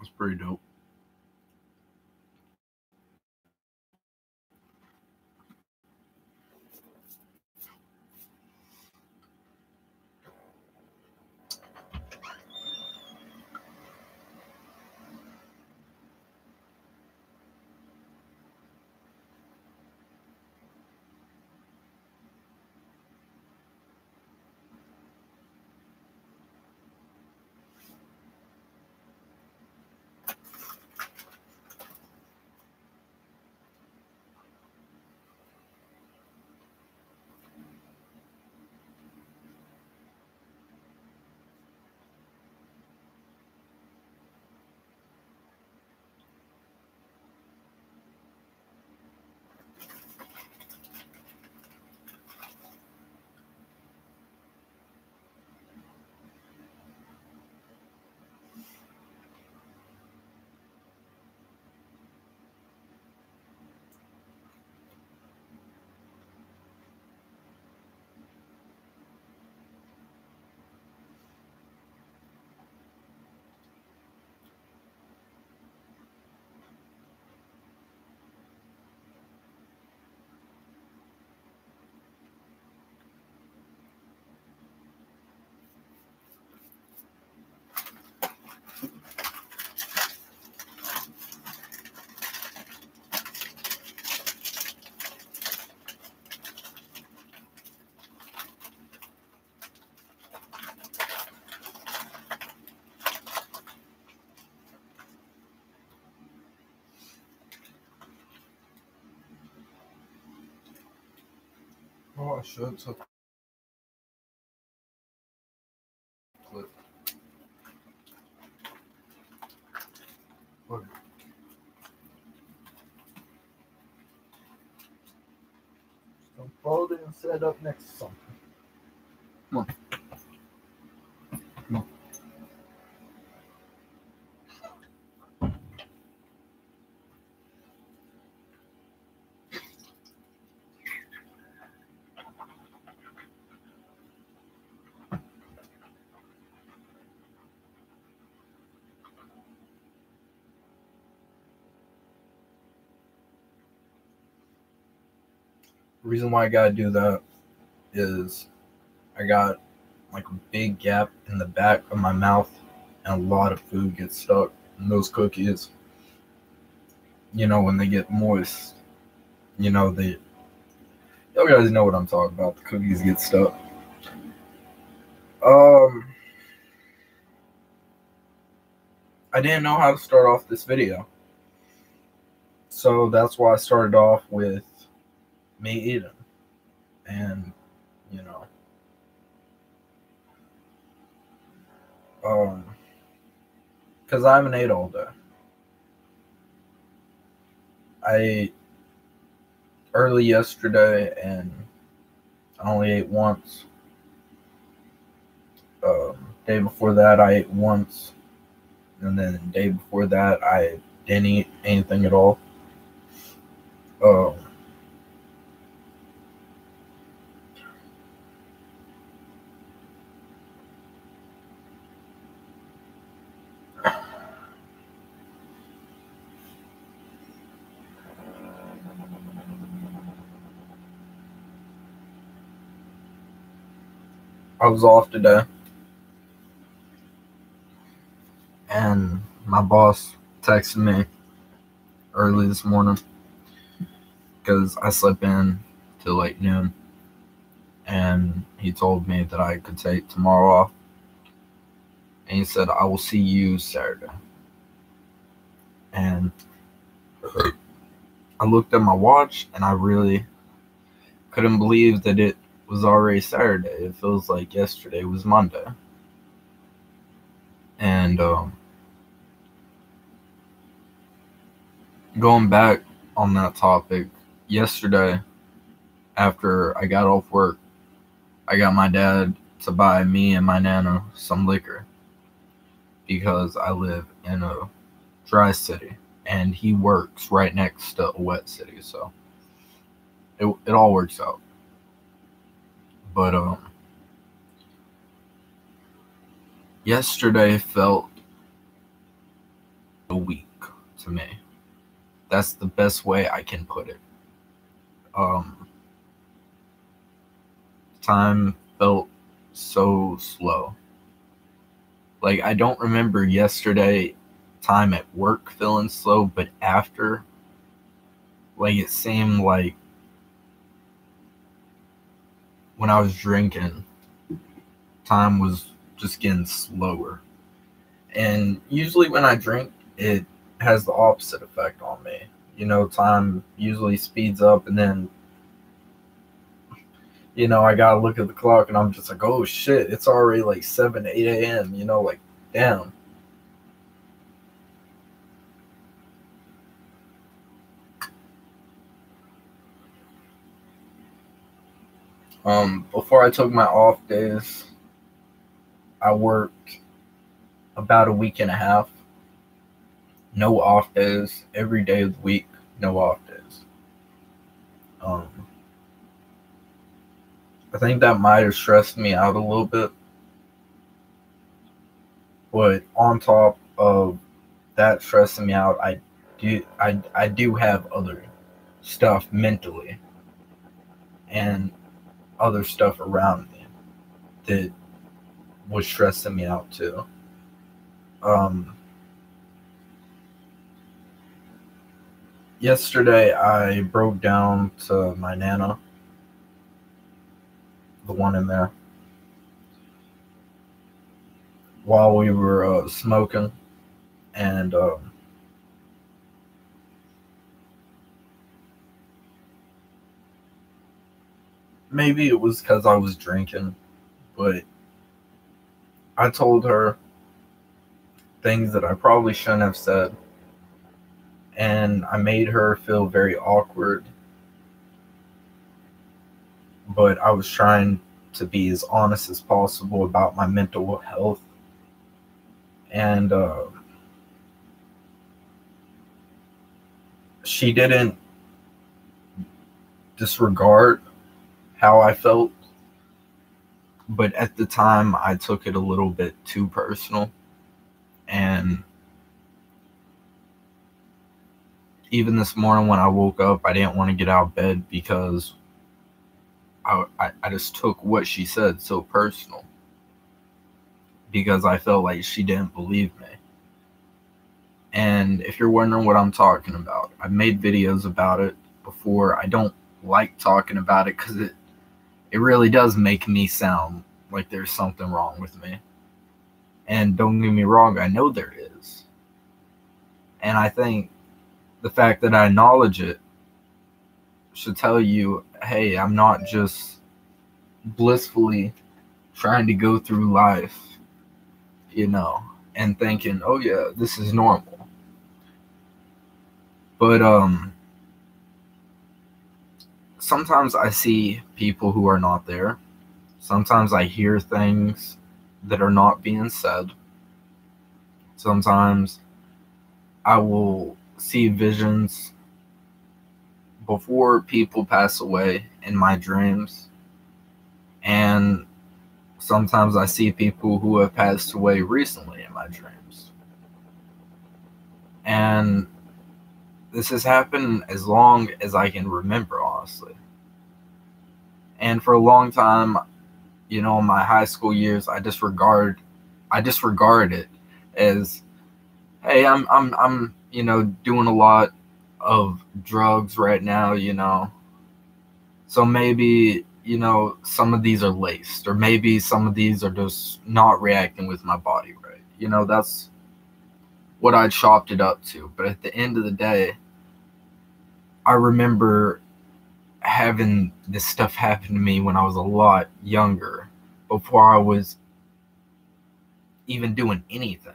It's pretty dope. Oh, I should have clip. Look. Don't fold it and set it up next to something. Come on. Come on. The reason why I gotta do that is I got like a big gap in the back of my mouth and a lot of food gets stuck in those cookies. You know, when they get moist, you know, you guys know what I'm talking about. The cookies get stuck. I didn't know how to start off this video. So that's why I started off with me eating. And, you know, because I haven't ate all day. I ate early yesterday and I only ate once. Day before that I ate once. And then the day before that I didn't eat anything at all. I was off today, and my boss texted me early this morning because I slept in till like noon, and he told me that I could take tomorrow off, and he said, I will see you Saturday. And I looked at my watch, and I really couldn't believe that it was already Saturday. It feels like yesterday was Monday. And going back on that topic, yesterday after I got off work, I got my dad to buy me and my nana some liquor because I live in a dry city and he works right next to a wet city, so it all works out. But yesterday felt That's the best way I can put it. Time felt so slow. Like, I don't remember yesterday time at work feeling slow, but after, like, it seemed like when I was drinking, time was just getting slower. And usually when I drink, it has the opposite effect on me. Time usually speeds up, and then, I gotta look at the clock and I'm just like, oh shit, it's already like 7, 8 a.m., like, damn. Before I took my off days, I worked about a week and a half. No off days. Every day of the week, no off days. I think that might have stressed me out a little bit. But on top of that stressing me out, I do have other stuff mentally and other stuff around me that was stressing me out too. Yesterday I broke down to my Nana, the one in there, while we were smoking, and maybe it was because I was drinking, but I told her things that I probably shouldn't have said, and I made her feel very awkward, but I was trying to be as honest as possible about my mental health. And she didn't disregard how I felt, but at the time I took it a little bit too personal. And even this morning when I woke up, I didn't want to get out of bed because I just took what she said so personal, because I felt like she didn't believe me. And if you're wondering what I'm talking about, I've made videos about it before. I don't like talking about it because it really does make me sound like there's something wrong with me. And don't get me wrong, I know there is. And I think the fact that I acknowledge it should tell you, hey, I'm not just blissfully trying to go through life, and thinking, oh yeah, this is normal. But sometimes I see people who are not there. Sometimes I hear things that are not being said. Sometimes I will see visions before people pass away in my dreams. And sometimes I see people who have passed away recently in my dreams. And this has happened as long as I can remember, honestly. And for a long time, in my high school years, I disregard it as, hey, I'm doing a lot of drugs right now, so maybe, some of these are laced, or maybe some of these are just not reacting with my body right. That's what I chopped it up to. But at the end of the day, I remember having this stuff happen to me when I was a lot younger, before I was even doing anything.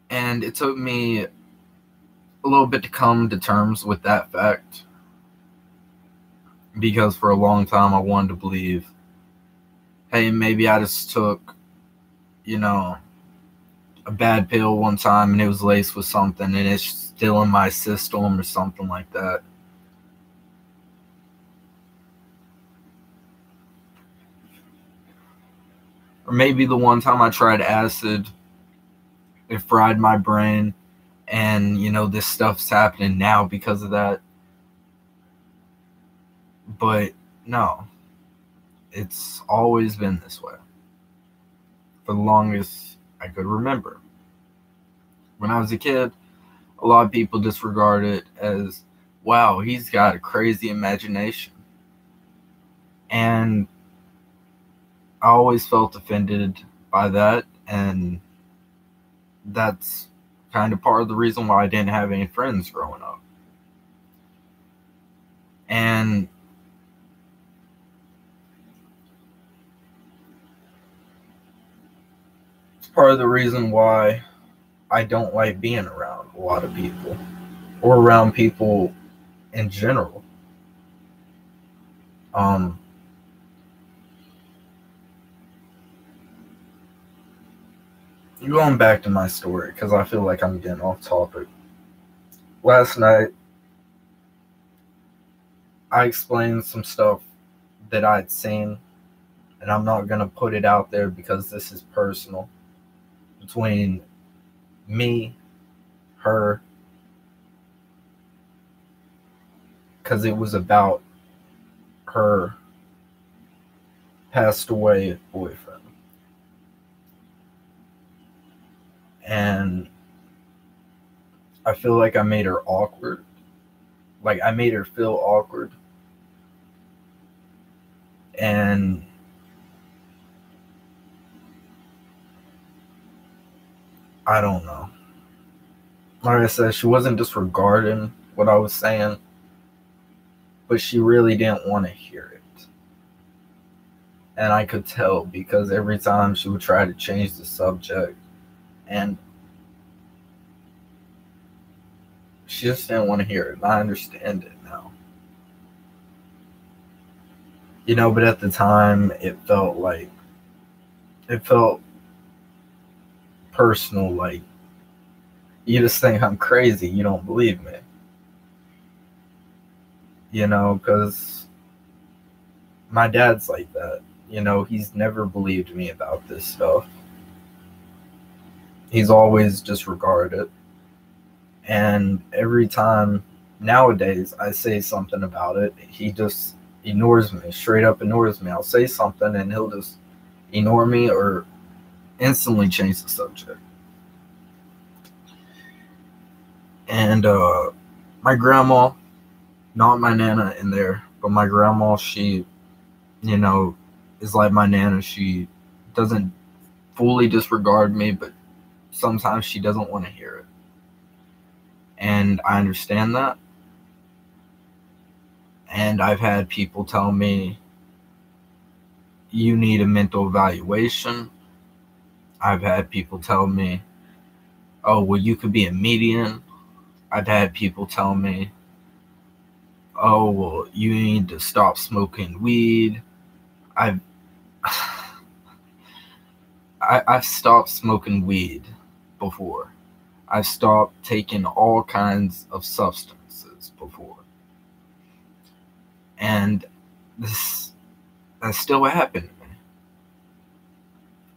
And it took me a little bit to come to terms with that fact, because for a long time I wanted to believe, hey, maybe I just took, a bad pill one time and it was laced with something and it's still in my system or something like that. Or maybe the one time I tried acid, it fried my brain And, this stuff's happening now because of that. But no, it's always been this way for the longest I could remember. When I was a kid, a lot of people disregard it as, wow, he's got a crazy imagination. And I always felt offended by that, and that's kind of part of the reason why I didn't have any friends growing up. And it's part of the reason why I don't like being around a lot of people, or around people in general. Going back to my story, because I feel like I'm getting off topic. Last night, I explained some stuff that I'd seen, and I'm not going to put it out there because this is personal, between me, her, because it was about her passed away boyfriend. And I feel like I made her awkward. Like, I made her feel awkward. And I don't know. Like I said, she wasn't disregarding what I was saying, but she really didn't want to hear it. And I could tell, because every time she would try to change the subject, and she just didn't want to hear it. And I understand it now. But at the time, it felt personal. Like, you just think I'm crazy. You don't believe me. Because my dad's like that. He's never believed me about this stuff. He's always disregarded it. And every time nowadays I say something about it, he just ignores me, straight up ignores me. I'll say something and he'll just ignore me or instantly change the subject. And my grandma, not my Nana in there, but my grandma, she, is like my Nana. She doesn't fully disregard me, but sometimes she doesn't want to hear it. And I understand that. And I've had people tell me, you need a mental evaluation. I've had people tell me, oh, well, you could be a median. I've had people tell me, oh, well, you need to stop smoking weed. I've stopped smoking weed before. I've stopped taking all kinds of substances before. And that still happened to me.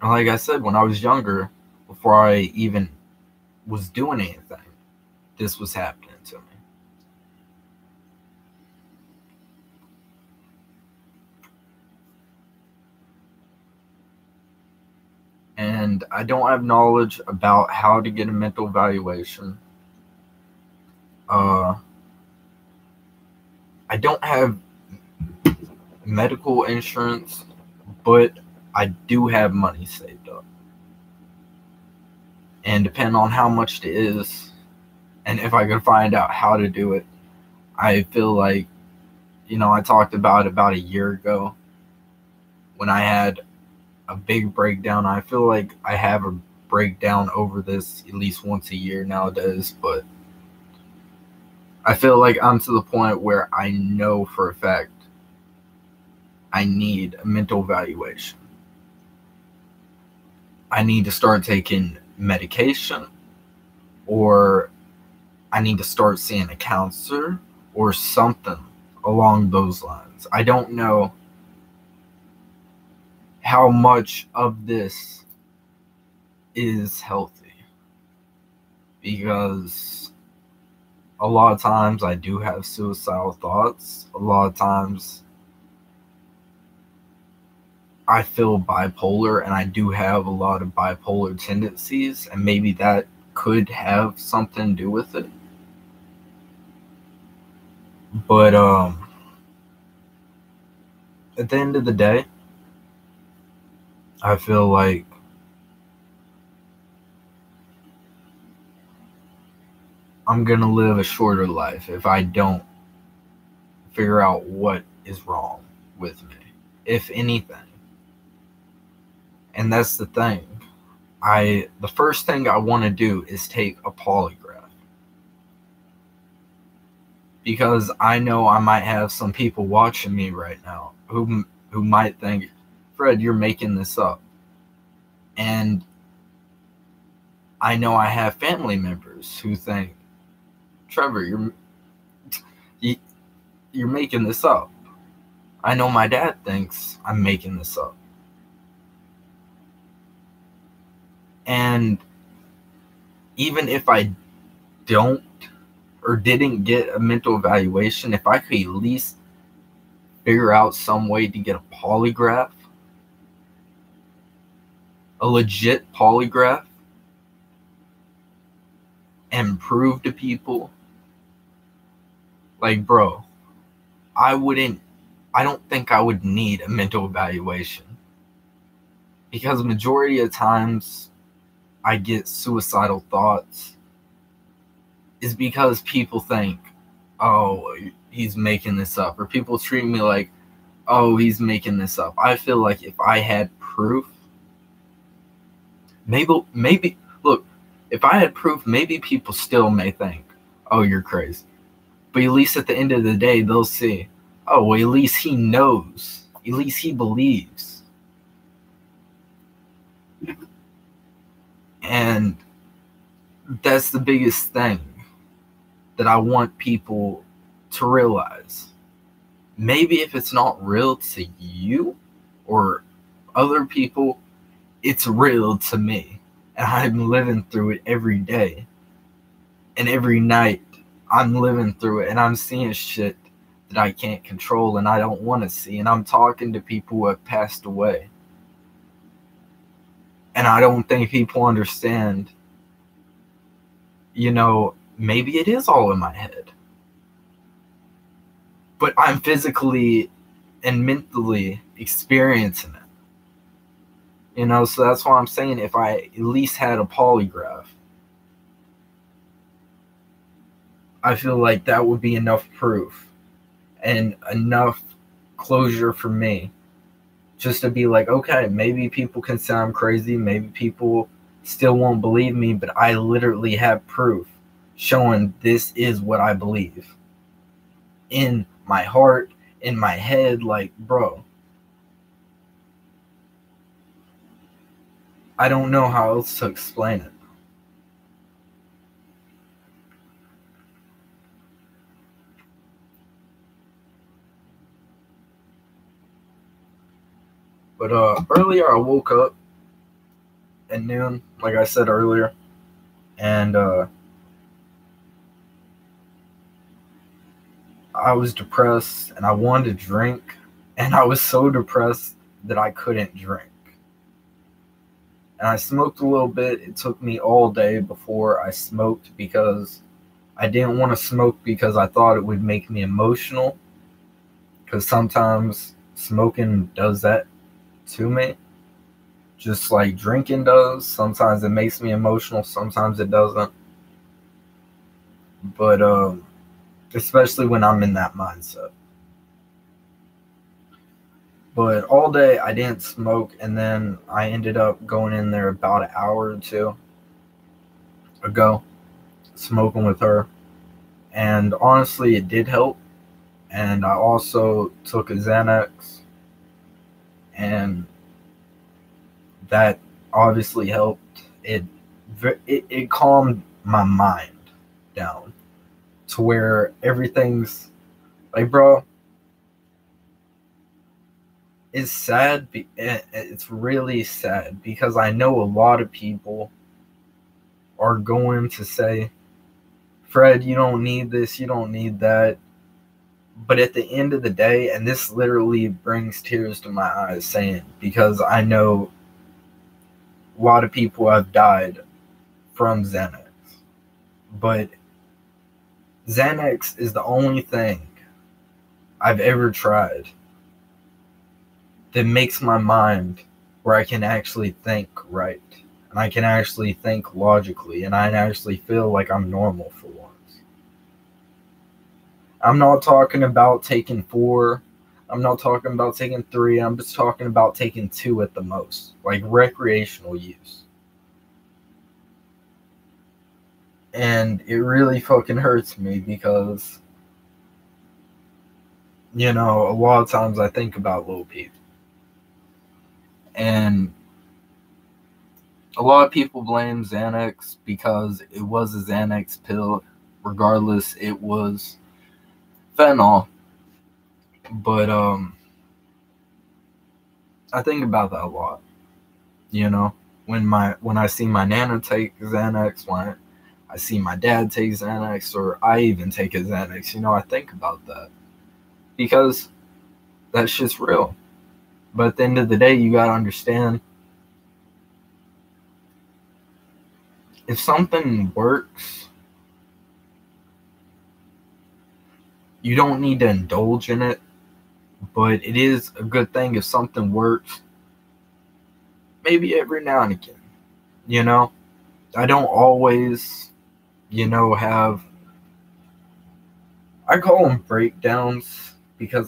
Like I said, when I was younger, before I even was doing anything, this was happening to me. And I don't have knowledge about how to get a mental evaluation. I don't have medical insurance, but I do have money saved up. And depending on how much it is, and if I can find out how to do it, I feel like, I talked about a year ago when I had a big breakdown. I feel like I have a breakdown over this at least once a year nowadays, but I feel like I'm to the point where I know for a fact I need a mental evaluation. I need to start taking medication, or I need to start seeing a counselor or something along those lines. I don't know how much of this is healthy. because a lot of times I do have suicidal thoughts. A lot of times I feel bipolar, and I do have a lot of bipolar tendencies, and maybe that could have something to do with it. But at the end of the day, I feel like I'm gonna live a shorter life if I don't figure out what is wrong with me, if anything. And that's the thing. The first thing I want to do is take a polygraph, because I know I might have some people watching me right now who might think, Fred, you're making this up. And I know I have family members who think, Trevor, you're making this up. I know my dad thinks I'm making this up. And even if I don't or didn't get a mental evaluation, if I could at least figure out some way to get a polygraph, a legit polygraph, and prove to people, like, bro, I don't think I would need a mental evaluation, because the majority of times I get suicidal thoughts is because people think, oh, he's making this up, or people treat me like, oh, he's making this up. I feel like if I had proof, maybe look, if I had proof, maybe people still may think, oh, you're crazy. But at least at the end of the day, they'll see, oh, well, at least he knows. At least he believes. And that's the biggest thing that I want people to realize. Maybe if it's not real to you or other people, it's real to me. And I'm living through it every day. And every night, I'm living through it. And I'm seeing shit that I can't control and I don't want to see. And I'm talking to people who have passed away. And I don't think people understand, maybe it is all in my head. But I'm physically and mentally experiencing it. So that's why I'm saying if I at least had a polygraph, I feel like that would be enough proof and enough closure for me just to be like, okay, maybe people can say I'm crazy, maybe people still won't believe me, but I literally have proof showing this is what I believe. In my heart, in my head, like, bro, I don't know how else to explain it. But earlier I woke up at noon, like I said earlier, and I was depressed and I wanted to drink, and I was so depressed that I couldn't drink. And I smoked a little bit. It took me all day before I smoked because I didn't want to smoke because I thought it would make me emotional, because sometimes smoking does that to me, just like drinking does. Sometimes it makes me emotional, sometimes it doesn't. But especially when I'm in that mindset. But all day I didn't smoke, and then I ended up going in there about an hour or two ago, smoking with her. And honestly, it did help. And I also took a Xanax, and that obviously helped. It calmed my mind down to where everything's like, bro, it's sad. It's really sad because I know a lot of people are going to say, Fred, you don't need this, you don't need that. But at the end of the day, and this literally brings tears to my eyes saying, because I know a lot of people have died from Xanax. But Xanax is the only thing I've ever tried that makes my mind where I can actually think right. And I can actually think logically. And I actually feel like I'm normal for once. I'm not talking about taking 4. I'm not talking about taking 3. I'm just talking about taking 2 at the most. Like recreational use. And it really fucking hurts me because, you know, a lot of times I think about Lil Peep. And a lot of people blame Xanax because it was a Xanax pill. Regardless, it was fentanyl. But I think about that a lot. You know, when I see my nana take Xanax, when I see my dad take Xanax, or I even take a Xanax, you know, I think about that because that shit's real. But at the end of the day, you gotta understand, if something works, you don't need to indulge in it. But it is a good thing if something works, maybe every now and again. You know, I don't always, you know, I call them breakdowns because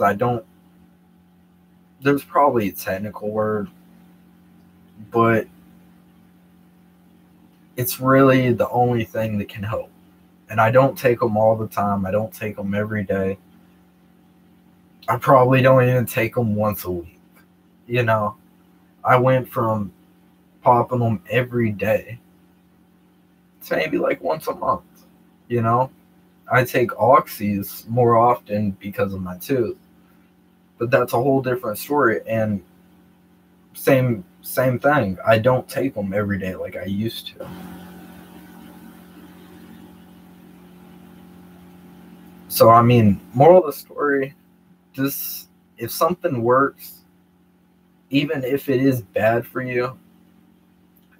there's probably a technical word, but it's really the only thing that can help. And I don't take them all the time. I don't take them every day. I probably don't even take them once a week. You know, I went from popping them every day to maybe like once a month. You know, I take oxys more often because of my tooth, but that's a whole different story. And same thing. I don't take them every day like I used to. So I mean, moral of the story, just if something works, even if it is bad for you,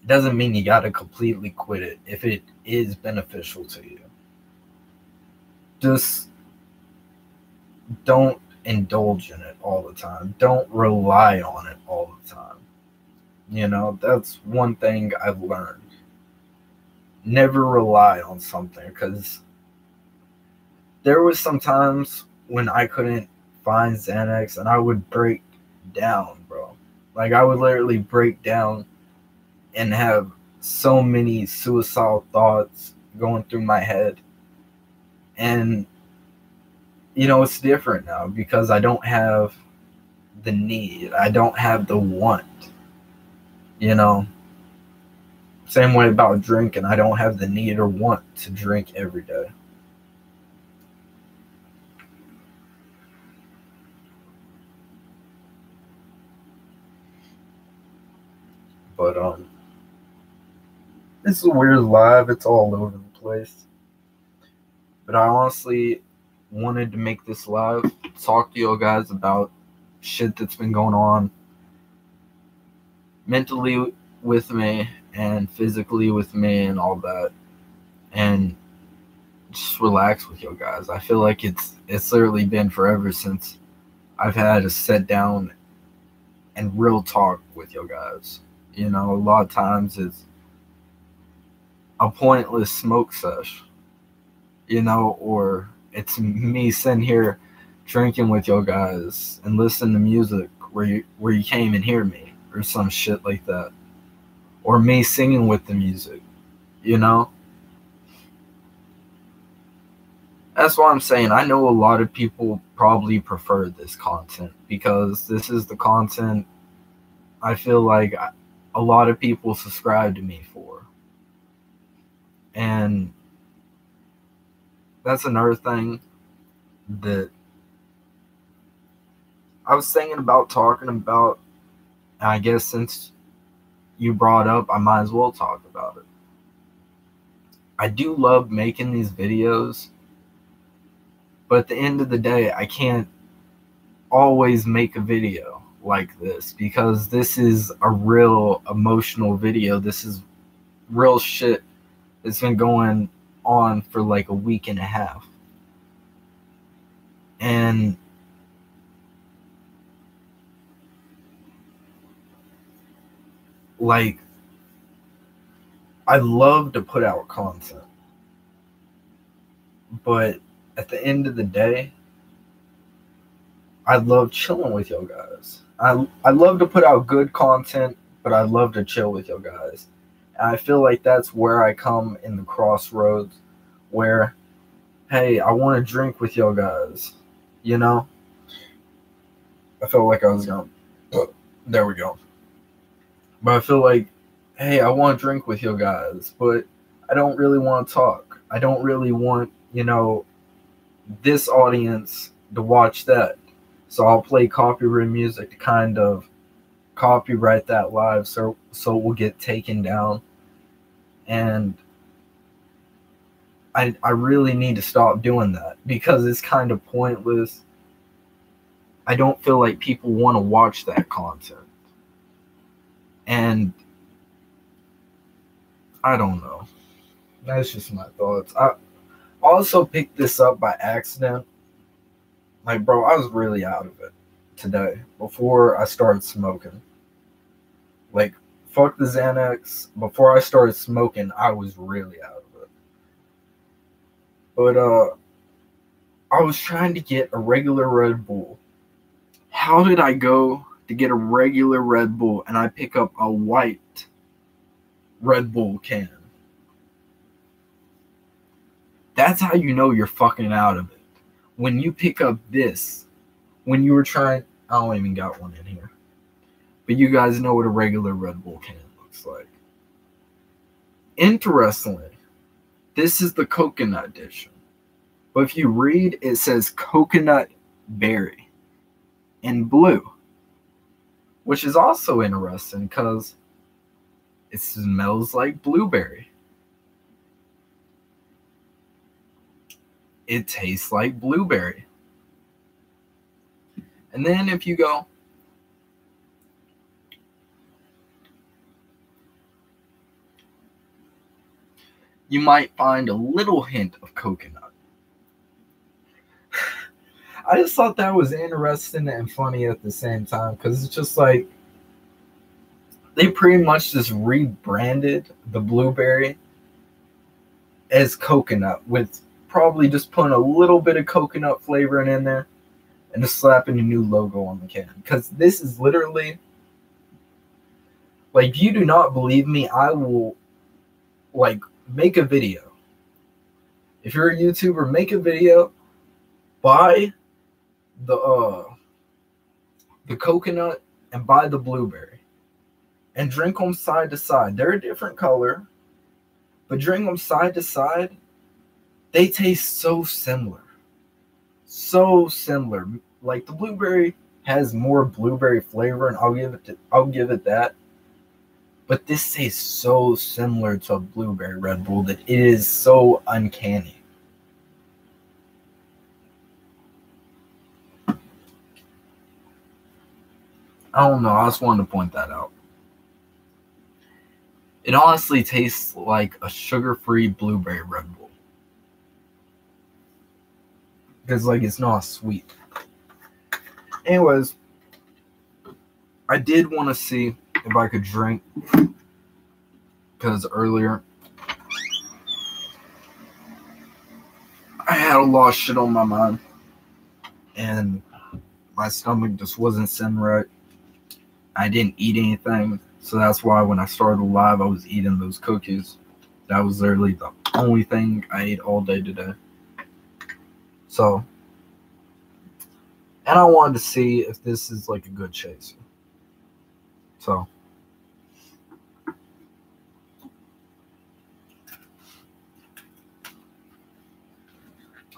it doesn't mean you gotta completely quit it if it is beneficial to you. Just don't indulge in it all the time. Don't rely on it all the time. You know, that's one thing I've learned. Never rely on something, because there was some times when I couldn't find Xanax and I would break down, bro. Like I would literally break down and have so many suicidal thoughts going through my head. And you know, it's different now because I don't have the need. I don't have the want. You know, same way about drinking. I don't have the need or want to drink every day. But this is a weird live. It's all over the place. But I honestly wanted to make this live, talk to you guys about shit that's been going on mentally with me and physically with me and all that, and just relax with you guys. I feel like it's literally been forever since I've had a sit down and real talk with you guys. You know, a lot of times it's a pointless smoke sesh, you know, or it's me sitting here drinking with you guys and listening to music where you can't even hear me or some shit like that, or me singing with the music, you know. That's what I'm saying. I know a lot of people probably prefer this content because this is the content I feel like a lot of people subscribe to me for. And that's another thing that I was thinking about talking about. And I guess since you brought up, I might as well talk about it. I do love making these videos, but at the end of the day, I can't always make a video like this because this is a real emotional video. This is real shit that's been going on for like a week and a half. And like, I love to put out content, but at the end of the day, I love chilling with y'all guys. I love to put out good content, but I love to chill with y'all guys. And I feel like that's where I come in the crossroads where, hey, I want to drink with y'all guys. You know? I felt like I was going, there we go. But I feel like, hey, I want to drink with you guys, but I don't really want to talk. I don't really want, this audience to watch that. So I'll play copyright music to kind of copyright that live so it will get taken down. And I really need to stop doing that because it's kind of pointless. I don't feel like people want to watch that content. And I don't know. That's just my thoughts. I also picked this up by accident. Like, bro, I was really out of it today before I started smoking. Like, fuck the Xanax. Before I started smoking, I was really out of it. But I was trying to get a regular Red Bull. How did I go to get a regular Red Bull and I pick up a white Red Bull can? That's how you know you're fucking out of it. When you pick up this, when you were trying, I don't even got one in here, but you guys know what a regular Red Bull can looks like. Interestingly, this is the coconut edition, but if you read, it says coconut berry in blue, which is also interesting because it smells like blueberry. It tastes like blueberry. And then if you go, you might find a little hint of coconut. I just thought that was interesting and funny at the same time because it's just like they pretty much just rebranded the blueberry as coconut with probably just putting a little bit of coconut flavoring in there and just slapping a new logo on the can. Because this is literally, like, if you do not believe me, I will, like, make a video. If you're a YouTuber, make a video, buy the coconut and buy the blueberry and drink them side to side. They're a different color, but drink them side to side. They taste so similar. So similar. Like, the blueberry has more blueberry flavor, and I'll give it that. But this tastes so similar to a blueberry Red Bull that it is so uncanny. I don't know. I just wanted to point that out. It honestly tastes like a sugar-free blueberry Red Bull. Because, like, it's not sweet. Anyways, I did want to see if I could drink. Because earlier, I had a lot of shit on my mind. And my stomach just wasn't sitting right. I didn't eat anything. So that's why when I started live, I was eating those cookies. That was literally the only thing I ate all day today. So, and I wanted to see if this is like a good chaser. So,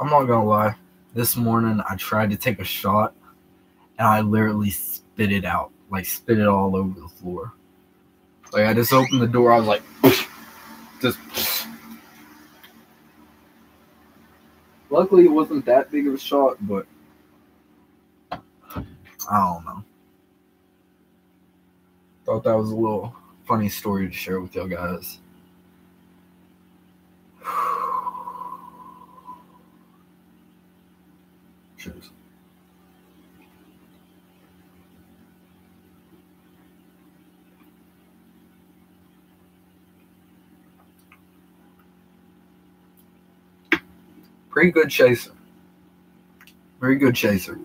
I'm not gonna lie. This morning I tried to take a shot and I literally spit it out. Like, spit it all over the floor. Like, I just opened the door. I was like, just. Luckily, it wasn't that big of a shot, but I don't know. Thought that was a little funny story to share with y'all guys. Cheers. Pretty good chaser. Very good chaser.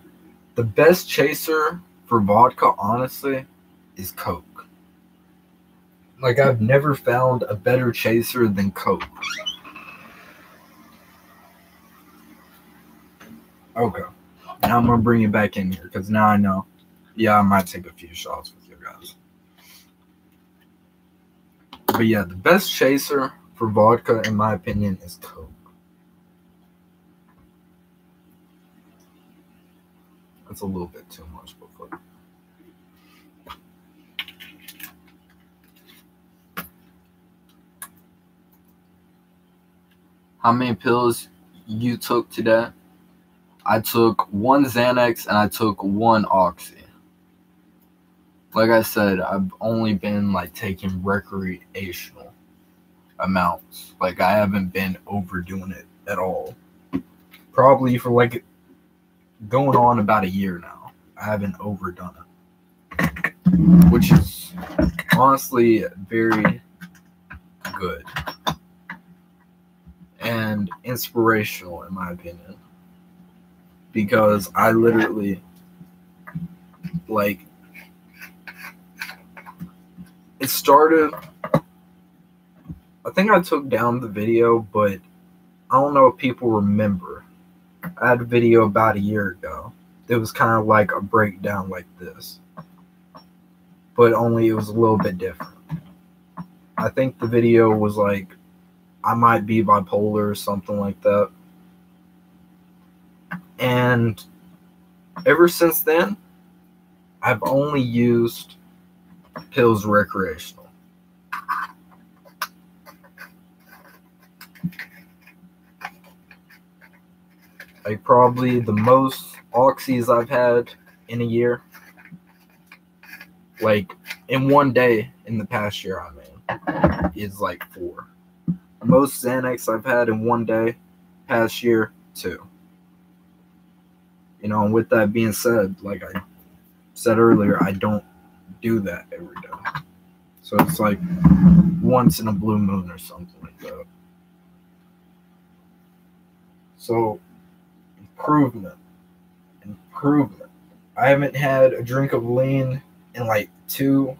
The best chaser for vodka, honestly, is Coke. Like, I've never found a better chaser than Coke. Okay. Now I'm going to bring it back in here because now I know. Yeah, I might take a few shots with you guys. But yeah, the best chaser for vodka, in my opinion, is Coke. That's a little bit too much before. How many pills you took today? I took 1 Xanax and I took 1 Oxy. Like I said, I've only been like taking recreational amounts. Like, I haven't been overdoing it at all. Probably for like going on about a year now. I haven't overdone it, which is honestly very good and inspirational, in my opinion, because I literally, like, it started, I think I took down the video, but I don't know if people remember. I had a video about a year ago. It was kind of like a breakdown like this, but only it was a little bit different. I think the video was like, I might be bipolar or something like that. And ever since then, I've only used pills recreational. Like, probably the most oxys I've had in a year, like in one day in the past year, I mean, is like 4. The most Xanax I've had in one day past year, 2. You know, and with that being said, like I said earlier, I don't do that every day. So it's like once in a blue moon or something like that. So improvement. I haven't had a drink of lean in like 2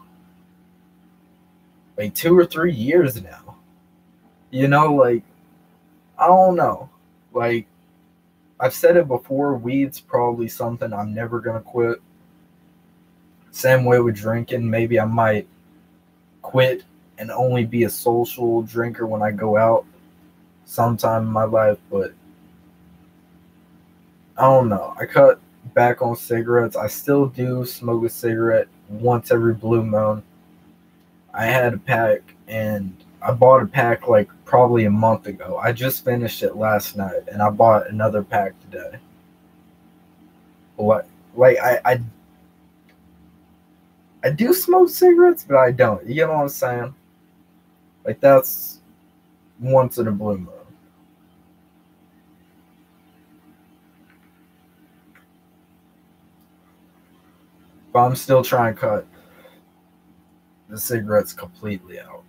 or 3 years now. You know, like, I don't know. Like, I've said it before, weed's probably something I'm never gonna quit. Same way with drinking. Maybe I might quit and only be a social drinker when I go out sometime in my life, but I don't know. I cut back on cigarettes. I still do smoke a cigarette once every blue moon. I had a pack, and I bought a pack like probably a month ago. I just finished it last night, and I bought another pack today. Like I do smoke cigarettes, but I don't. You know what I'm saying? Like, that's once in a blue moon. But I'm still trying to cut the cigarettes completely out.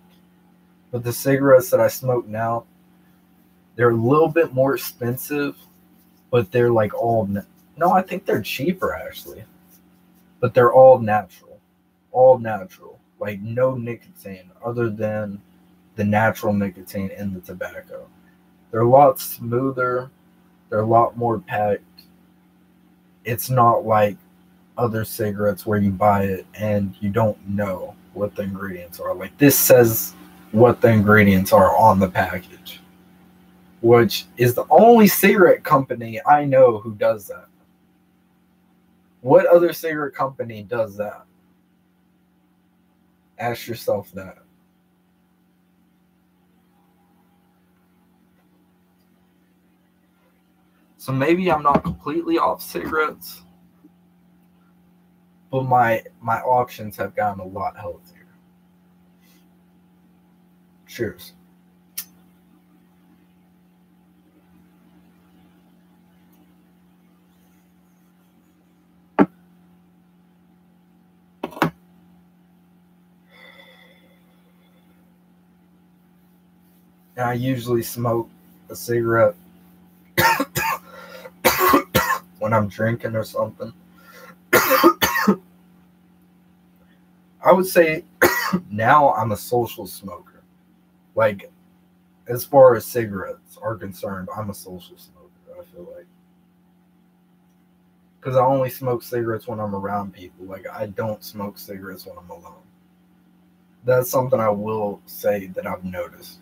But the cigarettes that I smoke now, they're a little bit more expensive, but they're like all no, I think they're cheaper actually. But they're all natural. All natural. Like, no nicotine other than the natural nicotine in the tobacco. They're a lot smoother. They're a lot more packed. It's not like other cigarettes where you buy it and you don't know what the ingredients are. Like, this says what the ingredients are on the package, which is the only cigarette company I know who does that. What other cigarette company does that? Ask yourself that. But So maybe I'm not completely off cigarettes, but my options have gotten a lot healthier. Cheers. And I usually smoke a cigarette when I'm drinking or something. I would say now I'm a social smoker. Like, as far as cigarettes are concerned, I'm a social smoker, I feel like. Because I only smoke cigarettes when I'm around people. Like, I don't smoke cigarettes when I'm alone. That's something I will say that I've noticed.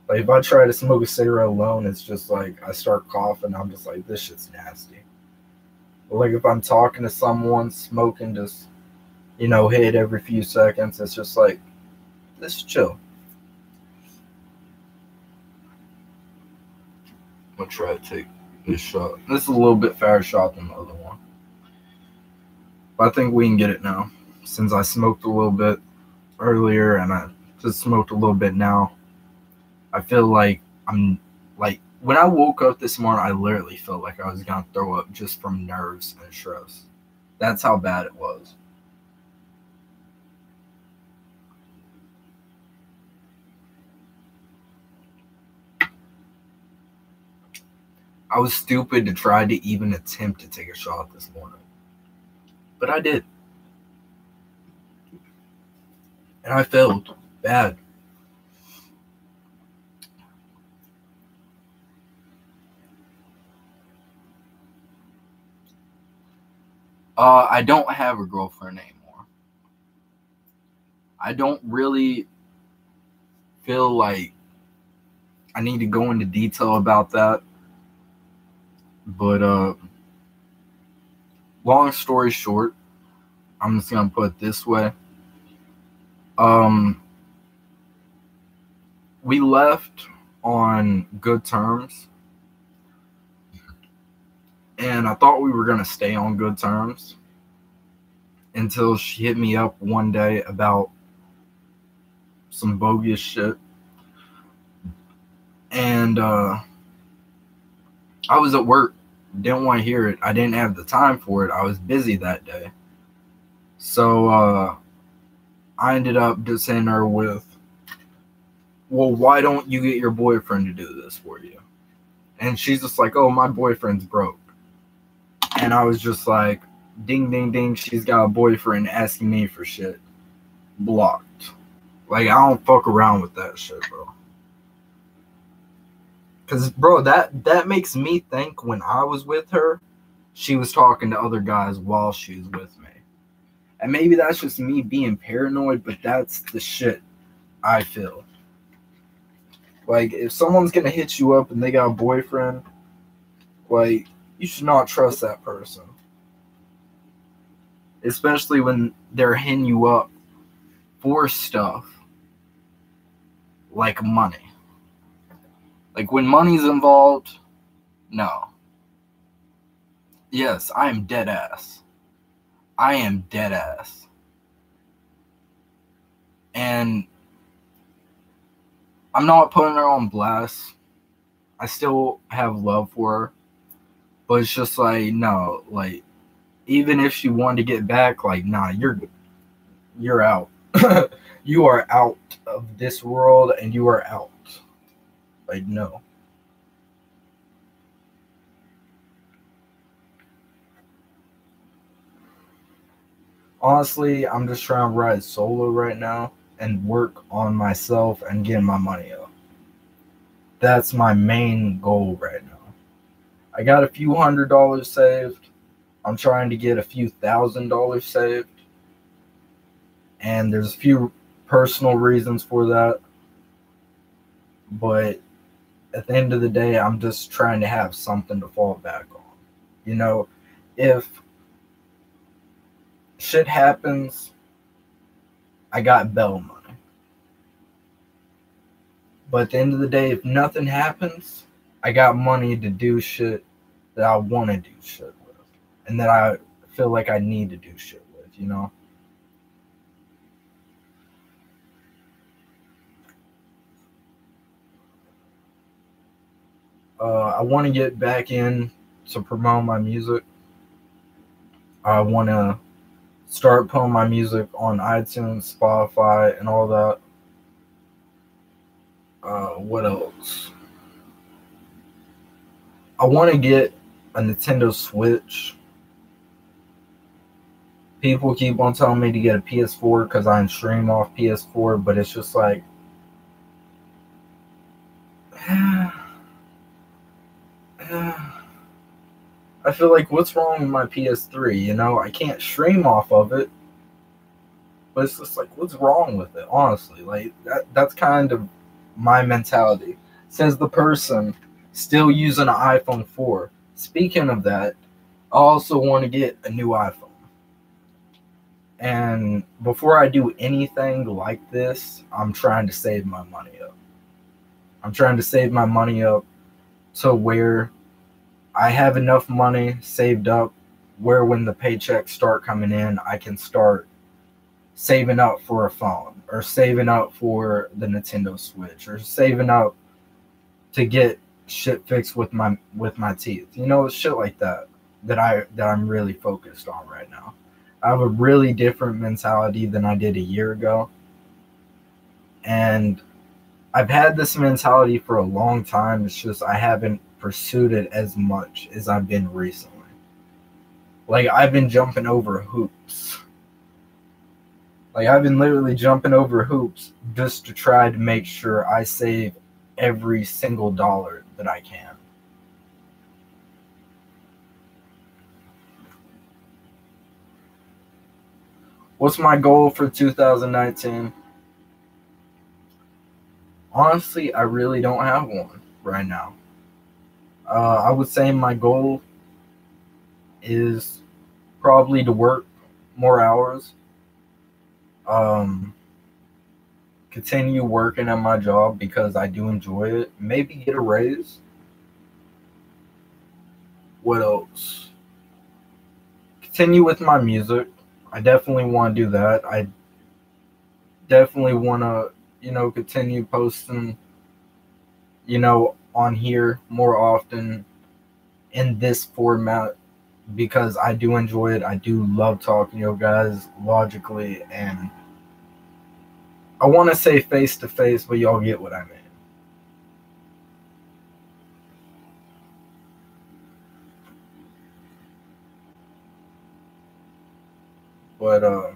Like, if I try to smoke a cigarette alone, it's just like I start coughing. I'm just like, this shit's nasty. But like, if I'm talking to someone, smoking just, hit every few seconds, it's just like, this is chill. I'm going to try to take this shot. This is a little bit fatter shot than the other one. But I think we can get it now. Since I smoked a little bit earlier and I just smoked a little bit now, I feel like I'm like, when I woke up this morning, I literally felt like I was going to throw up just from nerves and stress. That's how bad it was. I was stupid to try to even attempt to take a shot this morning. But I did. And I failed bad. I don't have a girlfriend anymore. I don't really feel like I need to go into detail about that. But long story short, I'm just gonna put it this way. We left on good terms. And I thought we were going to stay on good terms until she hit me up one day about some bogus shit. And I was at work. Didn't want to hear it. I didn't have the time for it. I was busy that day. So I ended up just hitting her with, well, why don't you get your boyfriend to do this for you? And she's just like, oh, my boyfriend's broke. And I was just like, ding, ding, ding, she's got a boyfriend asking me for shit. Blocked. Like, I don't fuck around with that shit, bro. Because, bro, that makes me think when I was with her, she was talking to other guys while she was with me. And maybe that's just me being paranoid, but that's the shit I feel. Like, if someone's going to hit you up and they got a boyfriend, like, you should not trust that person. Especially when they're hitting you up for stuff like money. Like, when money's involved, no. Yes, I am dead ass. I am dead ass. And I'm not putting her on blast. I still have love for her. But it's just like, no, like, even if she wanted to get back, like, nah, you're out. You are out of this world and you are out. Like, no. Honestly, I'm just trying to ride solo right now and work on myself and get my money up. That's my main goal right now. I got a few $100 saved. I'm trying to get a few $1,000 saved. And there's a few personal reasons for that. But at the end of the day, I'm just trying to have something to fall back on. You know, if shit happens, I got bail money. But at the end of the day, if nothing happens, I got money to do shit that I want to do shit with, and that I feel like I need to do shit with, you know? I want to get back in to promote my music. I want to start putting my music on iTunes, Spotify, and all that. What else? I want to get a Nintendo Switch. People keep on telling me to get a PS4 because I stream off PS4, but it's just like, I feel like, what's wrong with my PS3? You know, I can't stream off of it, but it's just like, what's wrong with it? Honestly, like that's kind of my mentality. Says the person still using an iPhone 4. Speaking of that, I also want to get a new iPhone. And before I do anything like this, I'm trying to save my money up. I'm trying to save my money up to where I have enough money saved up where when the paychecks start coming in, I can start saving up for a phone, or saving up for the Nintendo Switch, or saving up to get shit fixed with my teeth. You know, shit like that I'm really focused on right now. I have a really different mentality than I did a year ago. And I've had this mentality for a long time. It's just I haven't pursued it as much as I've been recently. Like, I've been jumping over hoops. Like, I've been literally jumping over hoops just to try to make sure I save every single dollar that I can. What's my goal for 2019? Honestly, I really don't have one right now. I would say my goal is probably to work more hours. Continue working at my job because I do enjoy it. Maybe get a raise. What else? Continue with my music. I definitely want to do that. I definitely want to, continue posting, on here more often in this format because I do enjoy it. I do love talking to you guys logically, and I want to say face to face, but y'all get what I mean. But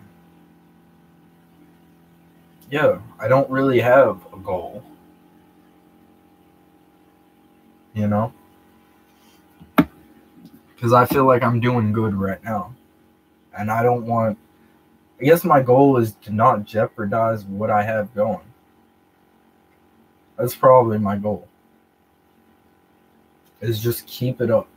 yeah, I don't really have a goal, because I feel like I'm doing good right now, and I don't want. I guess my goal is to not jeopardize what I have going. That's probably my goal. Is just keep it up.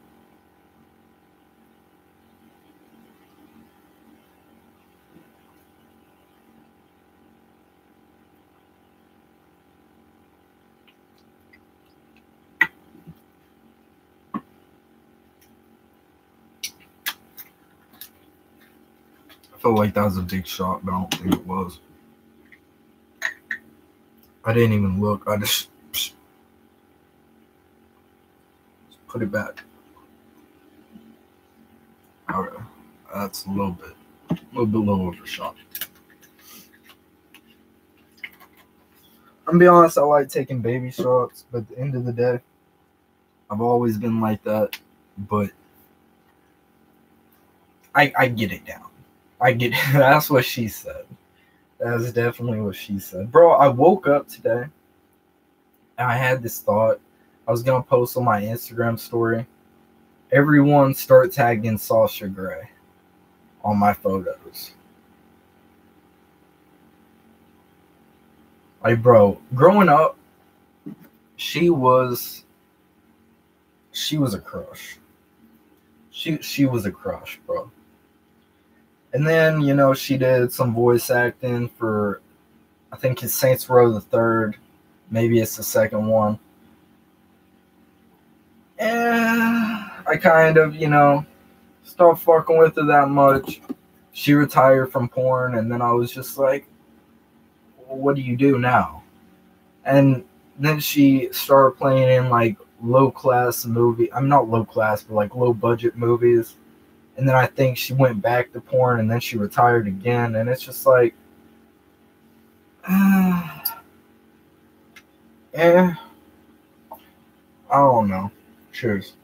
I felt like that was a big shot, but I don't think it was. I didn't even look. I just put it back. Okay, that's a little bit low of a shot. I'm gonna be honest, I like taking baby shots, but at the end of the day, I've always been like that. But I get it down. I get it. That's what she said. That's definitely what she said. Bro, I woke up today and I had this thought. I was going to post on my Instagram story. Everyone start tagging Sasha Grey on my photos. Like, bro, growing up, she was a crush. She was a crush, bro. And then, she did some voice acting for, I think it's Saints Row the Third. Maybe it's the second one. And I kind of, stopped fucking with her that much. She retired from porn, and then I was just like, well, what do you do now? And then she started playing in like low class movie. I'm not low class, but like low budget movies. And then I think she went back to porn, and then she retired again. And it's just like, I don't know. Cheers.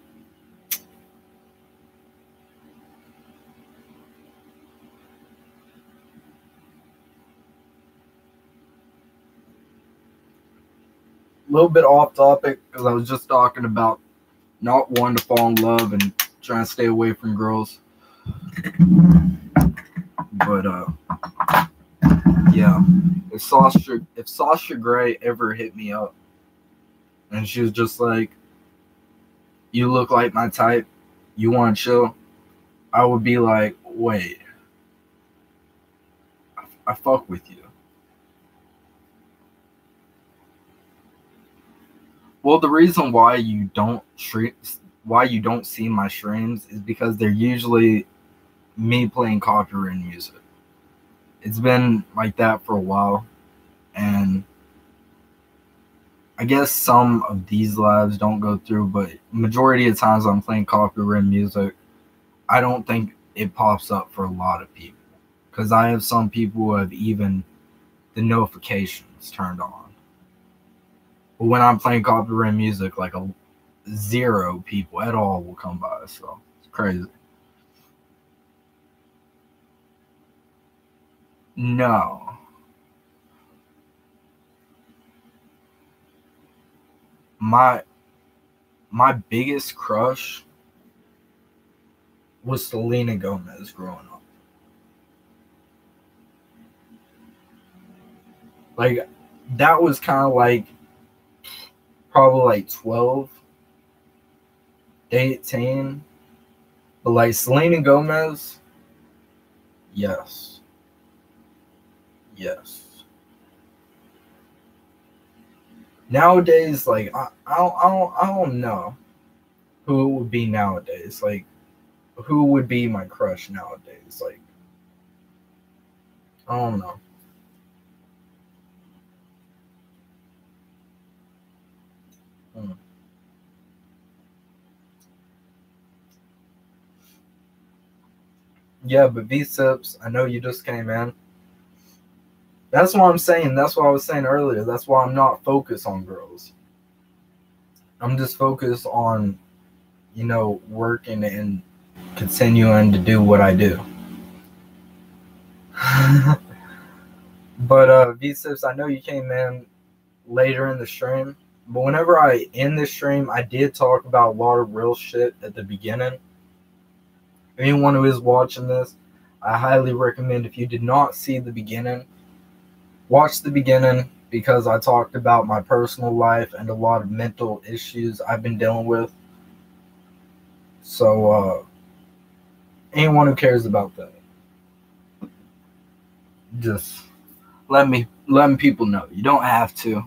A little bit off topic because I was just talking about not wanting to fall in love and trying to stay away from girls. But yeah, if Sasha Grey ever hit me up and she was just like, "You look like my type, you want to chill," I would be like, "Wait, I fuck with you." Well, the reason why you don't see my streams is because they're usually me playing copyrighted music. It's been like that for a while, and I guess some of these lives don't go through, but majority of times I'm playing copyrighted music. I don't think it pops up for a lot of people because I have some people who have even the notifications turned on. But when I'm playing copyrighted music, like a 0 people at all will come by, so it's crazy. No. My biggest crush was Selena Gomez growing up. Like, that was kind of like probably like 12, 18. But like Selena Gomez, yes. Yes. Nowadays, like I don't know who it would be nowadays. Like, who would be my crush nowadays? Like, I don't know. Hmm. Yeah, but V-Sips, I know you just came in. That's what I'm saying. That's what I was saying earlier. That's why I'm not focused on girls. I'm just focused on, working and continuing to do what I do. But V-Sips, I know you came in later in the stream, but whenever I end the stream, I did talk about a lot of real shit at the beginning. Anyone who is watching this, I highly recommend, if you did not see the beginning, watch the beginning, because I talked about my personal life and a lot of mental issues I've been dealing with. So anyone who cares about that, just letting people know. You don't have to,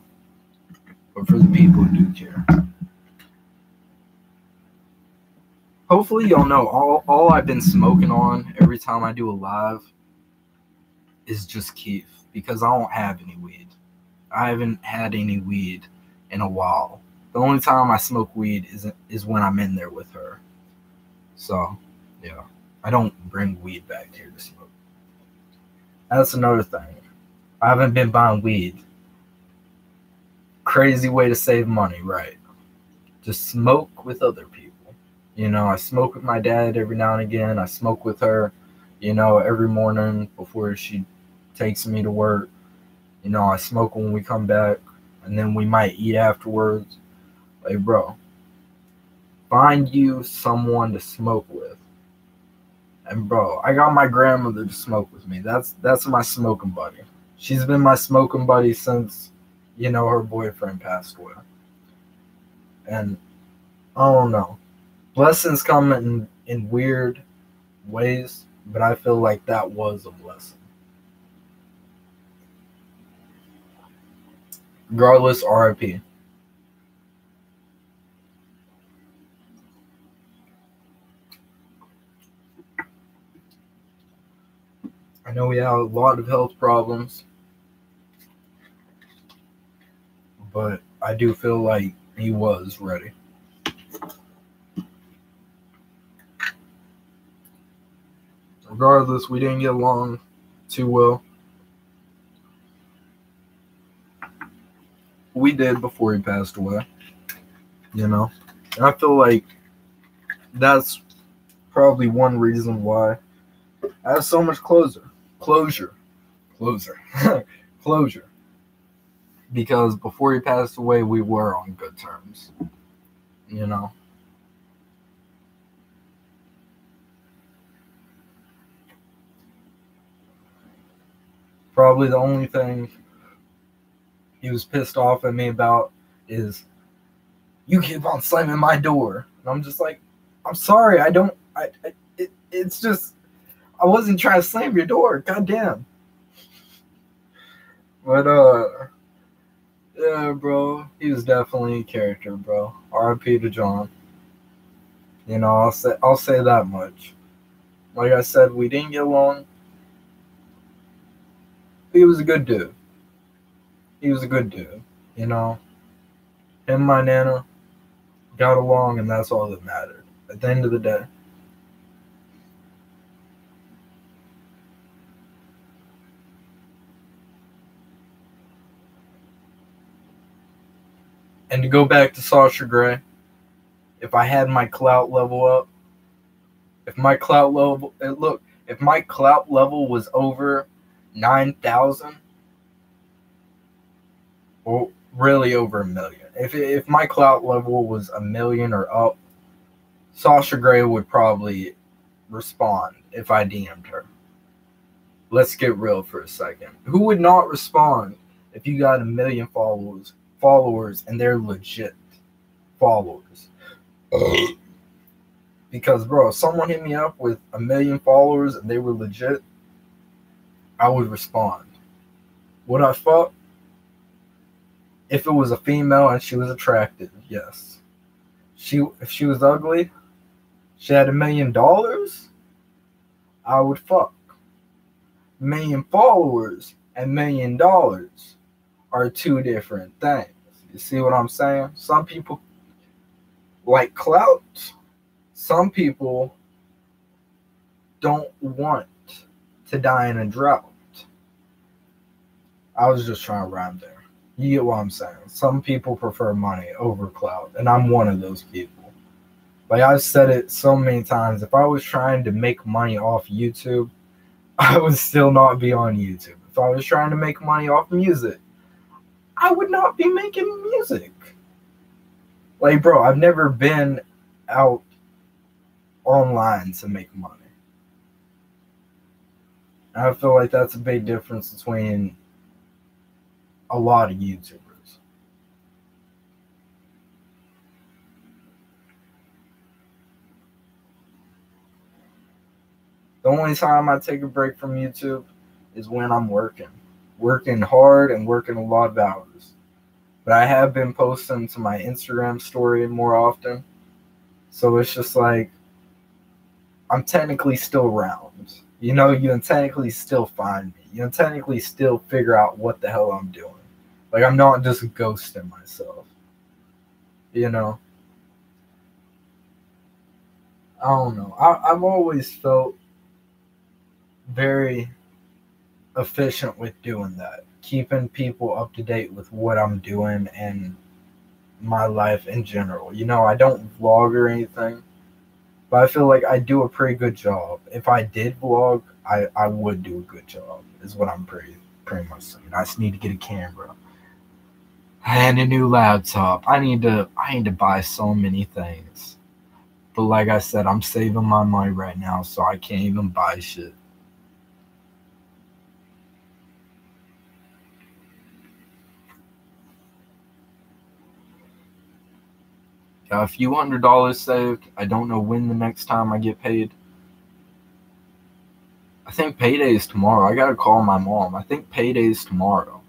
but for the people who do care. Hopefully y'all know all I've been smoking on every time I do a live is just Keef, because I don't have any weed. I haven't had any weed in a while. The only time I smoke weed is when I'm in there with her. So, yeah. I don't bring weed back here to smoke. That's another thing. I haven't been buying weed. Crazy way to save money, right? Just smoke with other people. I smoke with my dad every now and again. I smoke with her, every morning before she takes me to work. I smoke when we come back, and then we might eat afterwards. Like, bro, find you someone to smoke with. And bro, I got my grandmother to smoke with me. That's my smoking buddy. She's been my smoking buddy since, her boyfriend passed away. And I don't know. Blessings come in weird ways, but I feel like that was a blessing. Regardless, RIP. I know he had a lot of health problems, but I do feel like he was ready. Regardless, we didn't get along too well. We did before he passed away, you know? And I feel like that's probably one reason why I have so much closure. Because before he passed away, we were on good terms, you know? Probably the only thing he was pissed off at me about is, you keep on slamming my door. And I'm just like, I'm sorry, it's just, I wasn't trying to slam your door, goddamn. But, yeah, bro, he was definitely a character, bro. R.I.P. to John. You know, I'll say that much. Like I said, we didn't get along. He was a good dude. You know. Him and my nana got along, and that's all that mattered at the end of the day. And to go back to Sasha Grey, if I had my clout level up, if my clout level was over 9,000, or really over 1,000,000. If my clout level was 1,000,000 or up, Sasha Grey would probably respond if I DM'd her. Let's get real for a second. Who would not respond if you got 1,000,000 followers and they're legit followers? Because, bro, if someone hit me up with 1,000,000 followers and they were legit, I would respond. Would I fuck? If it was a female and she was attractive, yes. If she was ugly, she had $1 million, I would fuck. 1,000,000 followers and $1 million are two different things. You see what I'm saying? Some people like clout. Some people don't want to die in a drought. I was just trying to rhyme there. You get what I'm saying? Some people prefer money over clout, and I'm one of those people. Like I've said it so many times, if I was trying to make money off YouTube, I would still not be on YouTube. If I was trying to make money off music, I would not be making music. Like, bro, I've never been out online to make money. And I feel like that's a big difference between a lot of YouTubers. The only time I take a break from YouTube is when I'm working hard and working a lot of hours. But I have been posting to my Instagram story more often. So it's just like, I'm technically still around. You know, you can technically still find me. You can technically still figure out what the hell I'm doing. Like, I'm not just ghosting myself. You know? I don't know. I've always felt very efficient with doing that. Keeping people up to date with what I'm doing and my life in general. You know, I don't vlog or anything, but I feel like I do a pretty good job. If I did vlog, I would do a good job, is what I'm pretty much saying. I just need to get a camera and a new laptop. I need to buy so many things. But like I said, I'm saving my money right now, so I can't even buy shit. Got a few $100 saved. I don't know when the next time I get paid. I think payday is tomorrow. I gotta call my mom. I think payday is tomorrow.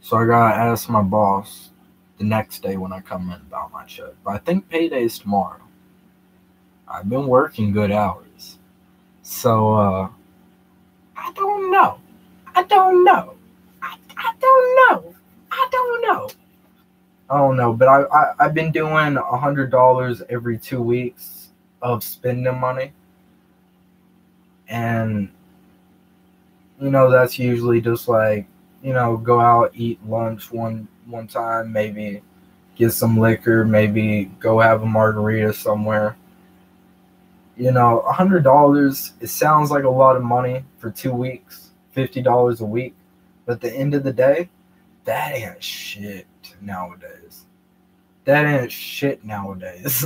So I gotta ask my boss the next day when I come in about my check. But I think payday is tomorrow. I've been working good hours. So I I don't know. I don't know. I don't know. I don't know, but I've been doing $100 every 2 weeks of spending money, and that's usually just like go out, eat lunch one time, maybe get some liquor, maybe go have a margarita somewhere. $100, it sounds like a lot of money for 2 weeks, $50 a week, but at the end of the day, that ain't shit nowadays. That ain't shit nowadays.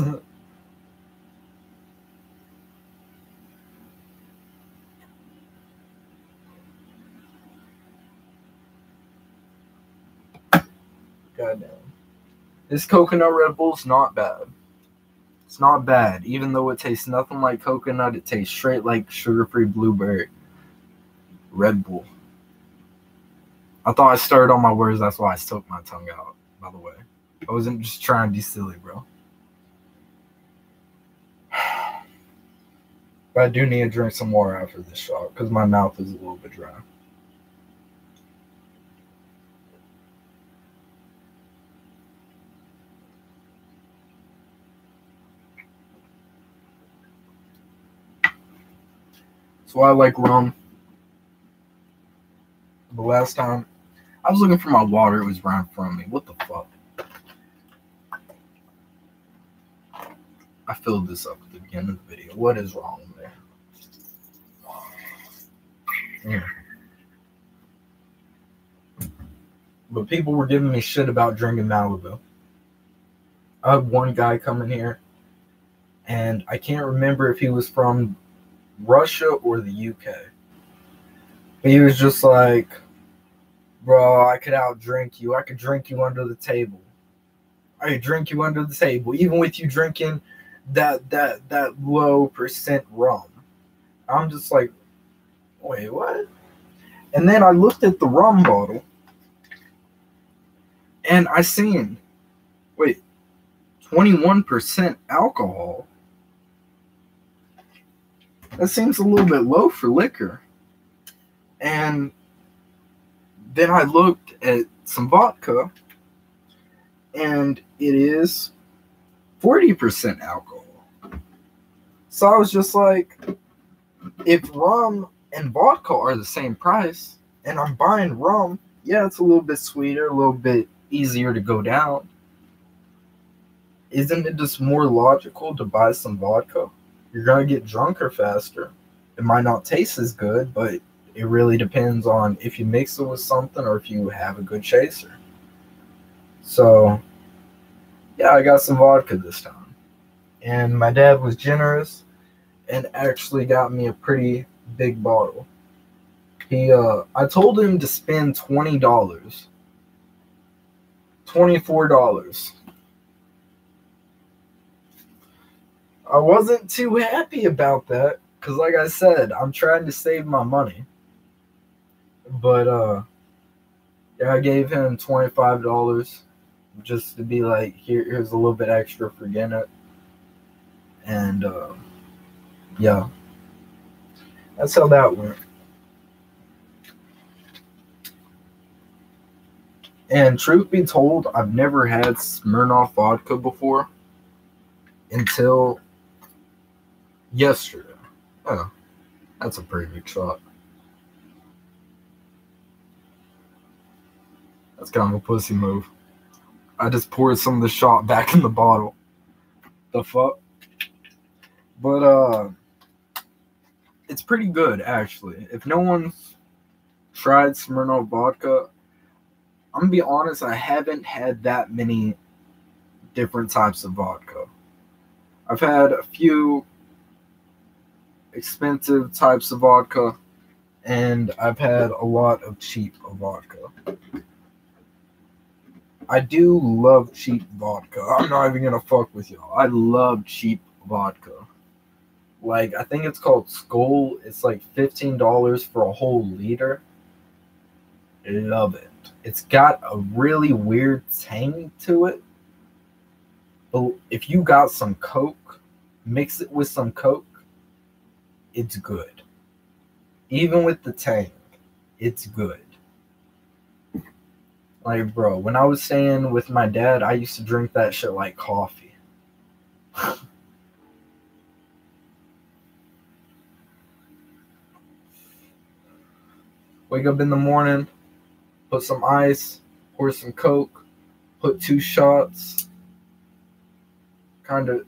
Goddamn. This coconut Red Bull's not bad. It's not bad. Even though it tastes nothing like coconut, it tastes straight like sugar-free blueberry Red Bull. I thought I started on my words, that's why I took my tongue out, by the way. I wasn't just trying to be silly, bro. But I do need to drink some more after this shot, because my mouth is a little bit dry. That's why I like rum. The last time I was looking for my water, it was right in front of me. What the fuck? I filled this up at the beginning of the video. What is wrong there? Yeah. But people were giving me shit about drinking Malibu. I had one guy come in here, and I can't remember if he was from Russia or the UK. But he was just like, bro, I could outdrink you. I could drink you under the table. I could drink you under the table, even with you drinking that low percent rum. I'm just like, wait, what? And then I looked at the rum bottle, and I seen, wait, 21% alcohol. That seems a little bit low for liquor. And then I looked at some vodka, and it is 40% alcohol. So I was just like, if rum and vodka are the same price, and I'm buying rum, yeah, it's a little bit sweeter, a little bit easier to go down. Isn't it just more logical to buy some vodka? You're going to get drunker faster. It might not taste as good, but it really depends on if you mix it with something or if you have a good chaser. So, yeah, I got some vodka this time. And my dad was generous and actually got me a pretty big bottle. I told him to spend $20. $24. I wasn't too happy about that because, like I said, I'm trying to save my money. But yeah, I gave him $25 just to be like, here's a little bit extra for getting it. And yeah, that's how that went. And truth be told, I've never had Smirnoff vodka before until yesterday. Oh, that's a pretty big shot. That's kind of a pussy move. I just poured some of the shot back in the bottle. The fuck? But it's pretty good actually. If no one's tried Smirnoff vodka, I'm gonna be honest, I haven't had that many different types of vodka. I've had a few expensive types of vodka, and I've had a lot of cheap vodka. I do love cheap vodka. I'm not even gonna fuck with y'all. I love cheap vodka. Like, I think it's called Skol. It's like $15 for a whole liter. Love it. It's got a really weird tang to it. But if you got some Coke, mix it with some Coke, it's good. Even with the tang, it's good. Like, bro, when I was staying with my dad, I used to drink that shit like coffee. Wake up in the morning, put some ice, pour some Coke, put 2 shots, kind of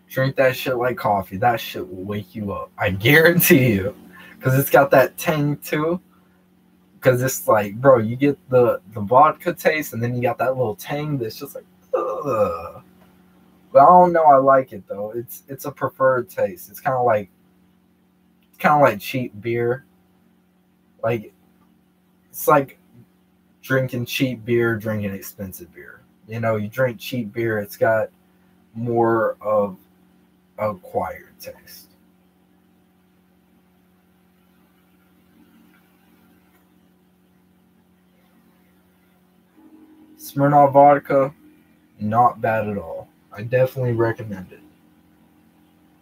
drink that shit like coffee. That shit will wake you up. I guarantee you. Because it's got that tang too. Because it's like, bro, you get the vodka taste and then you got that little tang that's just like, ugh. But I don't know, I like it though. It's a preferred taste. It's kind of like cheap beer. Like, it's like drinking cheap beer, drinking expensive beer. You know, you drink cheap beer, it's got more of acquired taste. Smirnoff vodka, not bad at all. I definitely recommend it.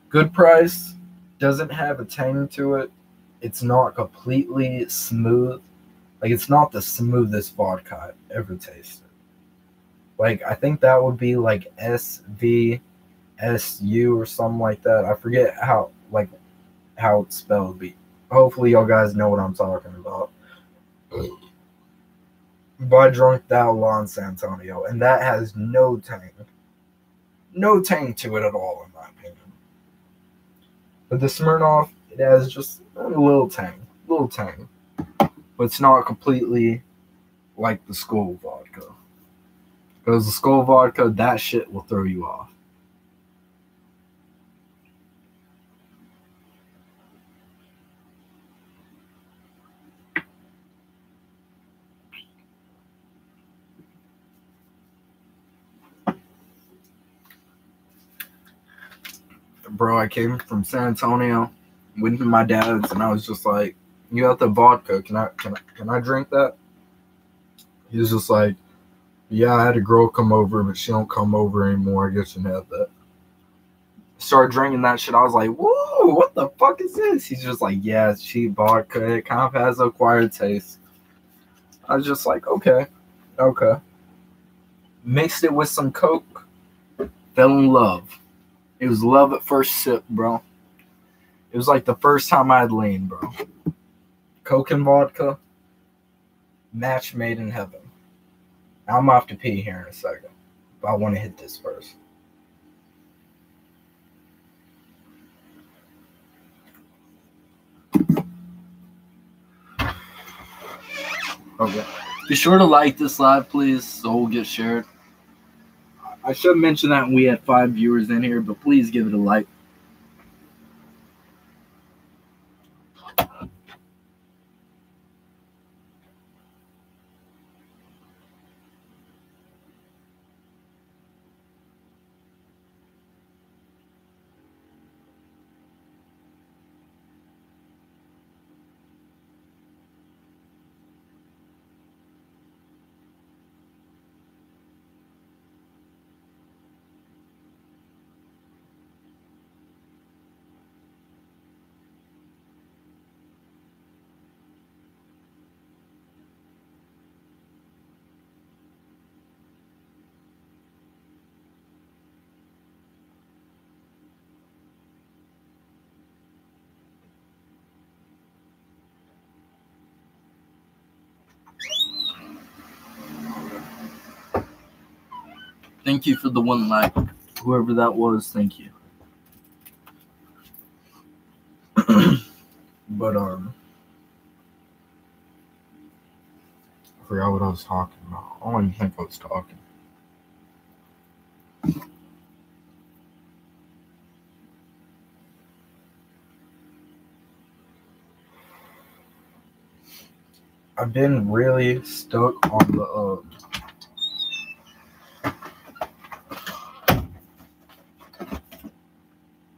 Good price, doesn't have a tang to it. It's not completely smooth. Like, it's not the smoothest vodka I've ever tasted. Like, I think that would be like SVSU or something like that. I forget how it's spelled. But hopefully y'all guys know what I'm talking about. But I drank that while in San Antonio, and that has no tang. No tang to it at all, in my opinion. But the Smirnoff, it has just a little tang. But it's not completely like the Skull vodka. Because the Skull vodka, that shit will throw you off. Bro, I came from San Antonio, went to my dad's, and I was just like, "You got the vodka? Can I drink that?" He was just like, "Yeah, I had a girl come over, but she don't come over anymore. I guess you can have that." Started drinking that shit. I was like, "Whoa, what the fuck is this?" He's just like, "Yeah, it's cheap vodka. It kind of has acquired taste." I was just like, okay. Mixed it with some Coke. Fell in love. It was love at first sip, bro. It was like the first time I had lean, bro. Coke and vodka, match made in heaven. Now I'm off to pee here in a second, but I want to hit this first. Okay. Be sure to like this live, please, so we'll get shared. I should mention that we had 5 viewers in here, but please give it a like. Thank you for the 1 like. Whoever that was, thank you. But I forgot what I was talking about. I don't even think I was talking. I've been really stuck on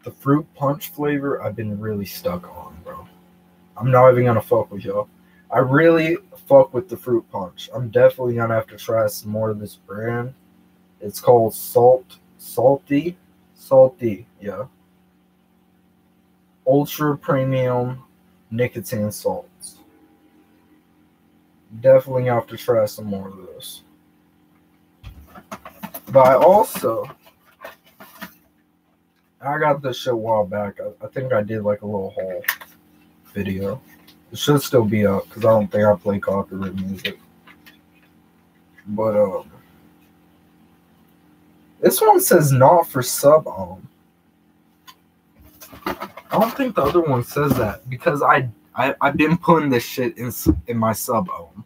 the fruit punch flavor. I've been really stuck on, bro. I'm not even gonna fuck with y'all. I really fuck with the fruit punch. I'm definitely gonna have to try some more of this brand. It's called Salty, yeah. Ultra premium nicotine salts. Definitely have to try some more of those. But I got this shit a while back. I think I did like a little haul video. It should still be up because I don't think I play copyright music. But this one says not for sub-ohm. I don't think the other one says that because I've been putting this shit in my sub-ohm.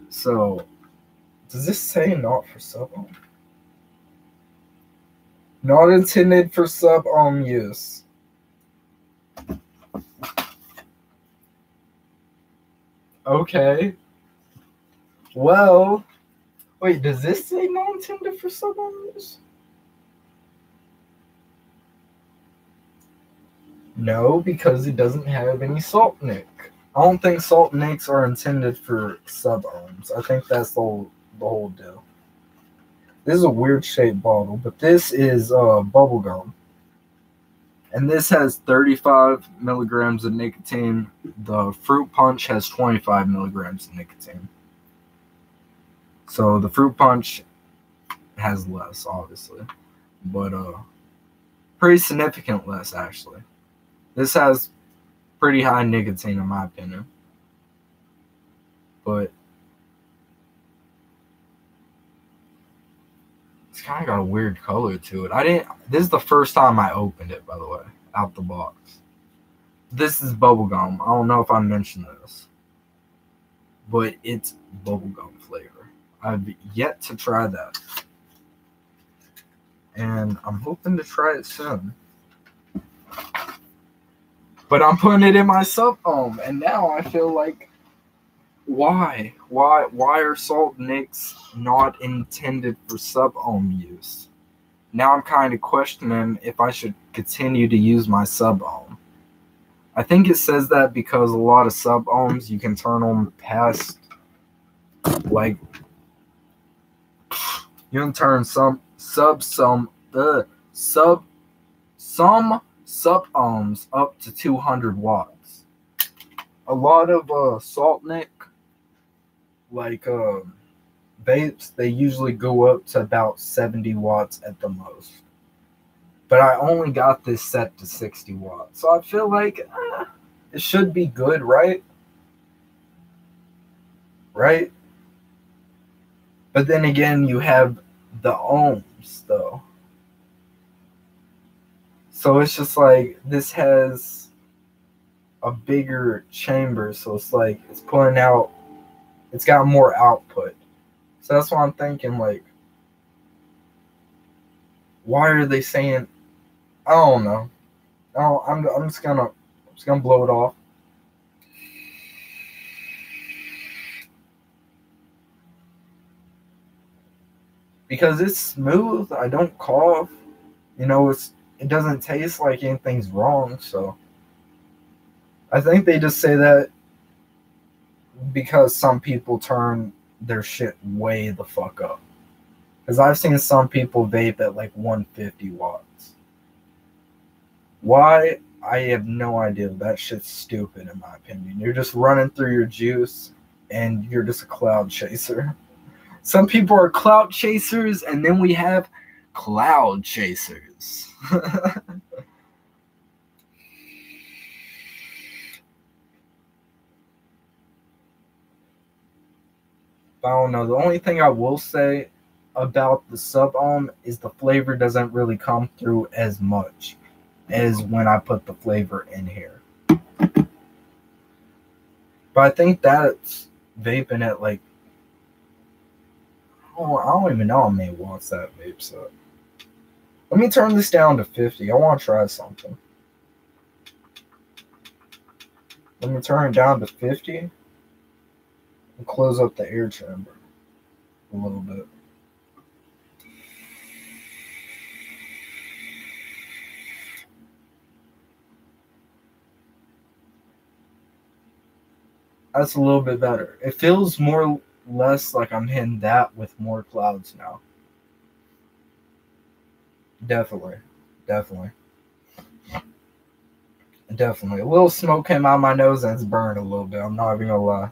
So does this say not for sub-ohm? Not intended for sub-ohm use. Okay. Well, wait, does this say not intended for sub-ohm use? No, because it doesn't have any salt nick. I don't think salt nicks are intended for sub-ohms. I think that's the whole deal. This is a weird shaped bottle, but this is bubble gum. And this has 35 milligrams of nicotine. The fruit punch has 25 milligrams of nicotine. So the fruit punch has less, obviously. But pretty significant less, actually. This has pretty high nicotine, in my opinion. But it's kind of got a weird color to it. This is the first time I opened it, by the way, out the box. This is bubblegum. I don't know if I mentioned this, but it's bubblegum flavor. I've yet to try that, and I'm hoping to try it soon. But I'm putting it in my sub-ohm, and now I feel like, why are salt nicks not intended for sub-ohm use? Now I'm kind of questioning if I should continue to use my sub-ohm. I think it says that because a lot of sub-ohms you can turn them past, like, you can turn some sub-ohms up to 200 watts. A lot of salt nick, like vapes, they usually go up to about 70 watts at the most. But I only got this set to 60 watts. So I feel like it should be good, right? Right? But then again, you have the ohms, though. So it's just like, this has a bigger chamber. So it's like, it's pulling out, it's got more output. So that's why I'm thinking, like, why are they saying, I don't know. I'm just gonna blow it off. Because it's smooth, I don't cough. You know, it doesn't taste like anything's wrong, so I think they just say that because some people turn their shit way the fuck up. Because I've seen some people vape at like 150 watts. Why? I have no idea. That shit's stupid in my opinion. You're just running through your juice and you're just a cloud chaser. Some people are clout chasers, and then we have cloud chasers. But I don't know. The only thing I will say about the sub-ohm is the flavor doesn't really come through as much as when I put the flavor in here. But I think that's vaping at like, oh, I don't even know how many watts that vapes up. Let me turn this down to 50. I want to try something. Let me turn it down to 50 and close up the air chamber a little bit. That's a little bit better. It feels more less like I'm hitting that with more clouds now. Definitely. Definitely. A little smoke came out of my nose and it's burned a little bit. I'm not even gonna lie.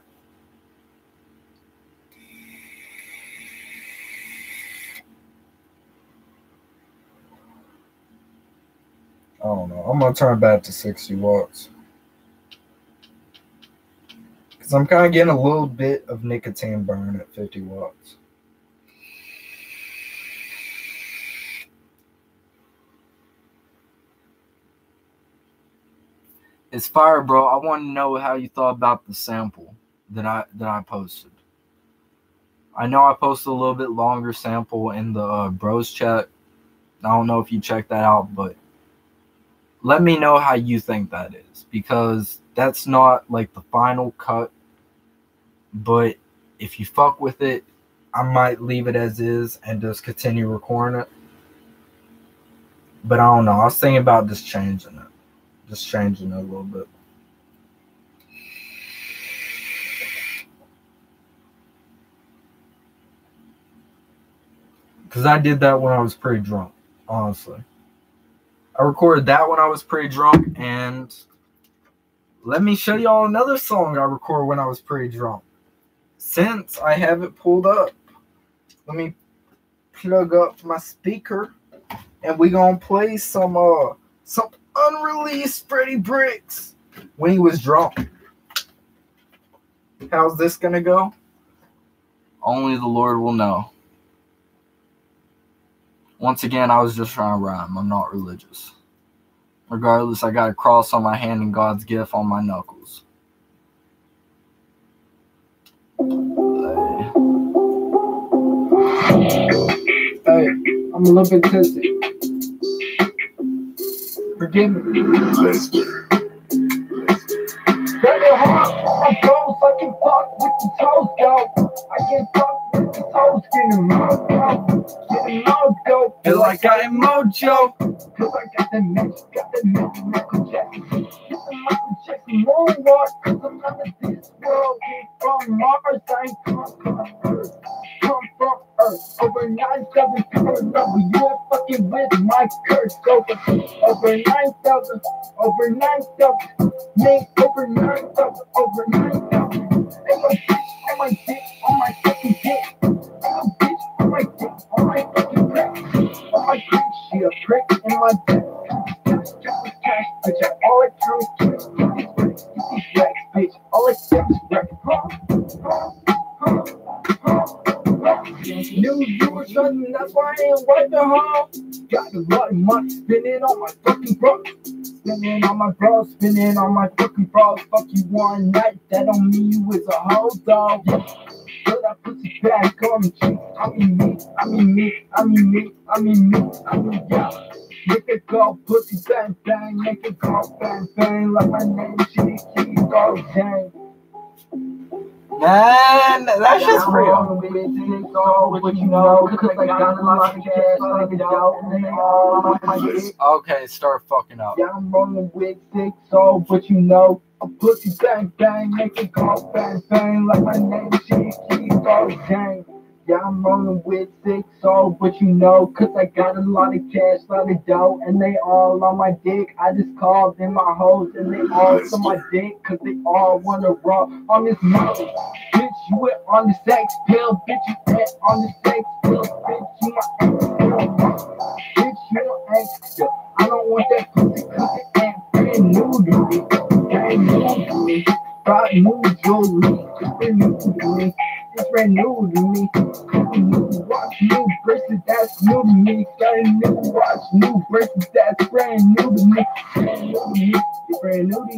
I don't know. I'm gonna turn it back to 60 watts. Because I'm kind of getting a little bit of nicotine burn at 50 watts. It's fire, bro. I want to know how you thought about the sample that I posted. I know I posted a little bit longer sample in the bros chat. I don't know if you checked that out, but let me know how you think that is, because that's not like the final cut. But if you fuck with it, I might leave it as is and just continue recording it. But I don't know. I was thinking about just changing it. Just changing it a little bit. Because I did that when I was pretty drunk, honestly. I recorded that when I was pretty drunk, and let me show y'all another song I recorded when I was pretty drunk. Since I have it pulled up, let me plug up my speaker, and we gonna play some unreleased Freddie Bricks when he was drunk. How's this gonna go? Only the Lord will know. Once again, I was just trying to rhyme. I'm not religious. Regardless, I got a cross on my hand and God's gift on my knuckles. Hey, I'm a little bit tipsy. Forgive me. Very hard, my toes, I can fuck with the toes, go. I can fuck with the toes, get him out, go. Feel like I am Mojo. Feel like I got the magic, Michael Jackson. It's a Michael Jackson moonwalk, cause I'm out of this world. Came from Mars, I ain't come from Earth. Come from Earth. Over 9,000 people know you ain't fucking with my curse. Over 9,000, over 9,000. Make over 9,000, over 9,000. And my bitch on my dick, on my fucking dick. And my bitch on my dick, on my fucking prick. On my prick, she a prick in my dick. Cash, bitch, all I count is get these racks, bitch. All I say is racks. Knew you were sudden, that's why I ain't wiping home. Got a lot of money spinning on my fucking bro. Spinning on my bro, spinning on my fucking bro. Fuck you one night, that don't mean you is a hoe, dog. Yeah. Put that pussy back on me, cheek. I mean me, yeah. Make it go, pussy bang bang, make it go bang bang. Like my name, shitty keys, go dang. Man, that's just real. What you know, cause I got a lot of cash, like it out, and they all on my dick. Okay, start fucking up. Yeah, I'm rolling with dick, so what you know, a pussy bang bang, make it go bang bang. Like my name, shitty keys, go dang. Yeah, I'm rolling with six, so what you know, cause I got a lot of cash, lot of dough, and they all on my dick. I just called in my hoes, and they all on my dick, cause they all wanna roll on this knowledge. Bitch, you went on the sex pill, bitch, you went on the sex pill, bitch, you my ex pill, bitch, you my ex pill. I don't want that pussy, cause it ain't brand new to me, brand new to me. Got new jewelry, it's brand new to me. It's brand new to me. New watch, new bracelet, that's new to me. Got a new watch, new bracelet, that's brand new to me. Brand new to me. It's brand new to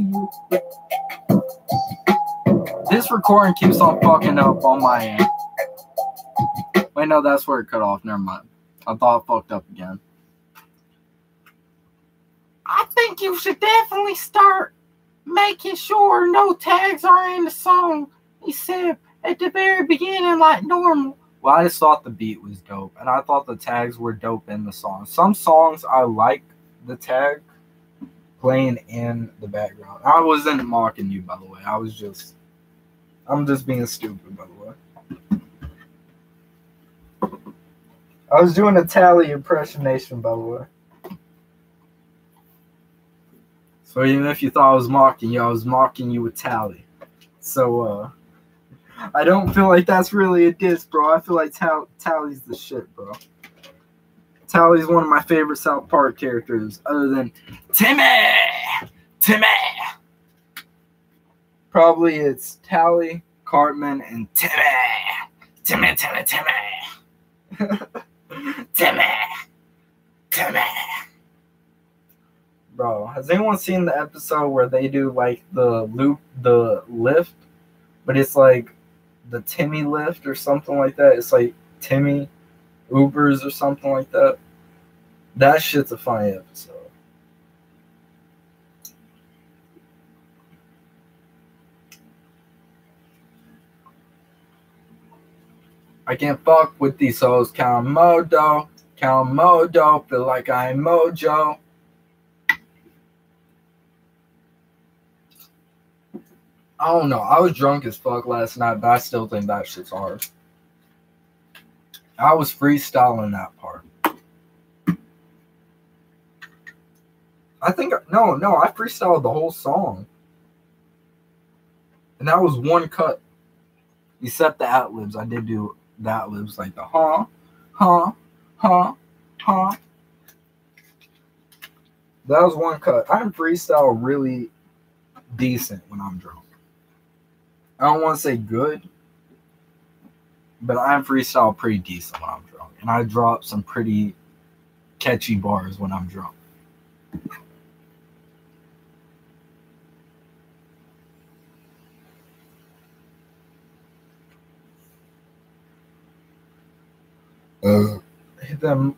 you. This recording keeps on fucking up on my end. Wait, no, that's where it cut off. Never mind. I thought it fucked up again. I think you should definitely start making sure no tags are in the song. He said at the very beginning, like normal. Well, I just thought the beat was dope, and I thought the tags were dope in the song. Some songs I like the tag playing in the background. I wasn't mocking you, by the way. I'm just being stupid, by the way. I was doing a Tally impersonation, by the way. So even if you thought I was mocking you with Tally. So I don't feel like that's really a diss, bro. I feel like Tally's the shit, bro. Tally's one of my favorite South Park characters, other than Timmy. Probably it's Tally, Cartman, and Timmy. Timmy. Bro, has anyone seen the episode where they do like the lift, but it's like the Timmy lift or something like that? It's like Timmy Ubers or something like that. That shit's a funny episode. I can't fuck with these hoes. Count Modo, feel like I'm Mojo. I don't know. I was drunk as fuck last night, but I still think that shit's hard. I was freestyling that part. I freestyled the whole song. And that was one cut. Except the ad-libs. I did do the ad-libs like the huh. That was one cut. I can freestyle really decent when I'm drunk. I don't want to say good, but I am freestyle pretty decent when I'm drunk. And I drop some pretty catchy bars when I'm drunk. Hit that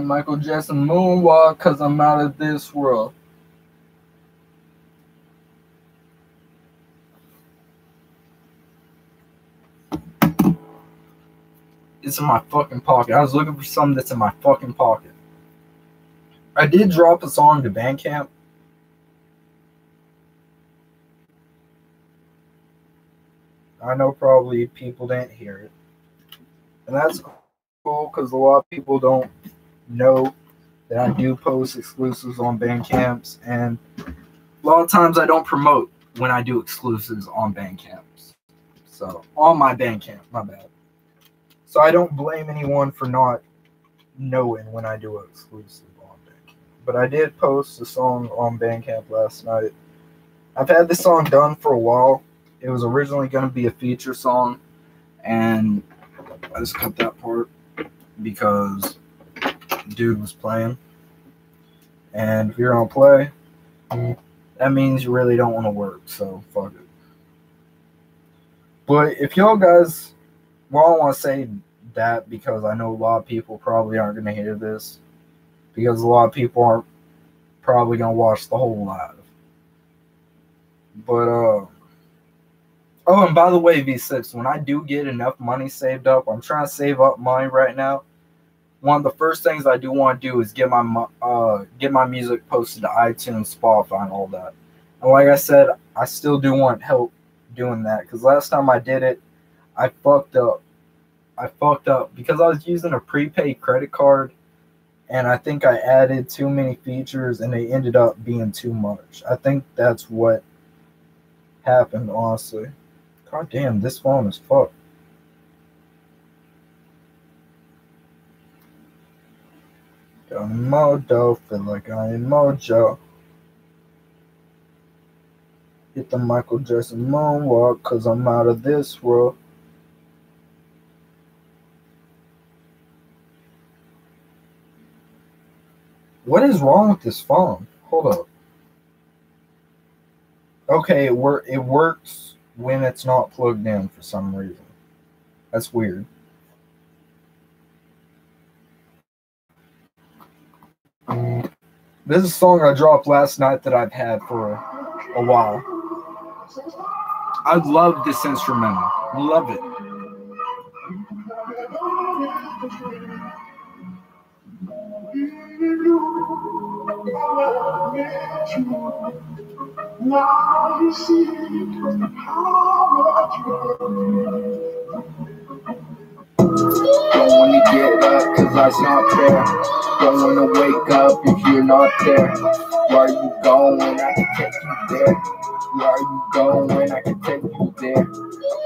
Michael Jackson moonwalk, cause I'm out of this world. It's in my fucking pocket. I was looking for something that's in my fucking pocket. I did drop a song to Bandcamp. I know probably people didn't hear it. And that's cool because a lot of people don't know that I do post exclusives on Bandcamps. And a lot of times I don't promote when I do exclusives on Bandcamps. So, on my Bandcamp, my bad. So I don't blame anyone for not knowing when I do an exclusive on Bandcamp. But I did post a song on Bandcamp last night. I've had this song done for a while. It was originally going to be a feature song, and I just cut that part because dude was playing. And if you're going to play, that means you really don't want to work, so fuck it. But if y'all guys, well, I don't want to say that because I know a lot of people probably aren't going to hear this, because a lot of people aren't probably going to watch the whole live. But, oh, and by the way, V6, when I do get enough money saved up, I'm trying to save up money right now. One of the first things I do want to do is get my music posted to iTunes, Spotify, and all that. And like I said, I still do want help doing that, because last time I did it, I fucked up because I was using a prepaid credit card, and I think I added too many features, and they ended up being too much. I think that's what happened, honestly. God damn, this phone is fucked. Got Modo, feel like I am Mojo. Hit the Michael Jackson moonwalk, cause I'm out of this world. What is wrong with this phone? Hold up. Okay, it works when it's not plugged in for some reason. That's weird. This is a song I dropped last night that I've had for a while. I love this instrumental. Love it. Now you see how much you love me. Don't wanna get up, cause life's not fair. Don't wanna wake up if you're not there. Where are you going? I can take you there. Where are you going? I can take you there.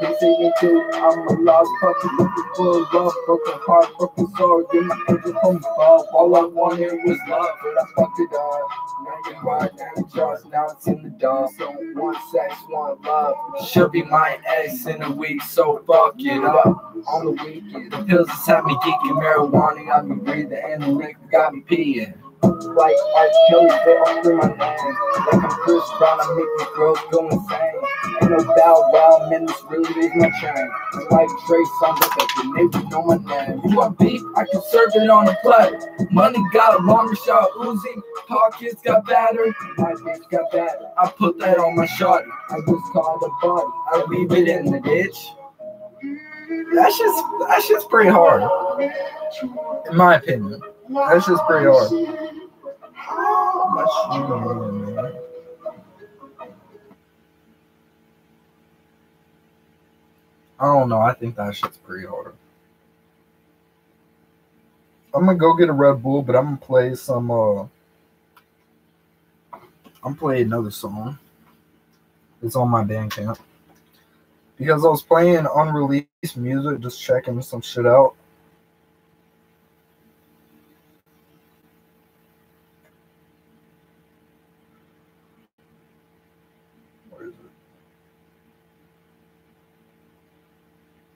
They say me too, I'm a lost puppy looking for love. Broken heart, broken soul, you're my angel from above. All I wanted was love, but I fucked it up. Now you're right, now you trust, now it's in the dump. So one sex, one love. She'll be my ex in a week, so fuck it up. On the weekend, the pills just have me geeking, marijuana got me breathing, and the liquor got me peeing. Like R. Kelly, they all through my name. Like I'm Chris Brown, I make these girls go insane. Ain't no bow wow, man, this really is my chain. It's like Trey Songz, I bet the neighbors know my name. You want beef? I can serve it on a platter. Money got a longer shot, Uzi. Pockets got battered. My bitch got battered. I put that on my shot. I just called a body. I leave it in the ditch. That shit's pretty hard, in my opinion. That's just pretty hard. Man. I don't know. I think that shit's pretty hard. I'm gonna go get a Red Bull, but I'm gonna play some. I'm playing another song. It's on my Bandcamp because I was playing unreleased music, just checking some shit out.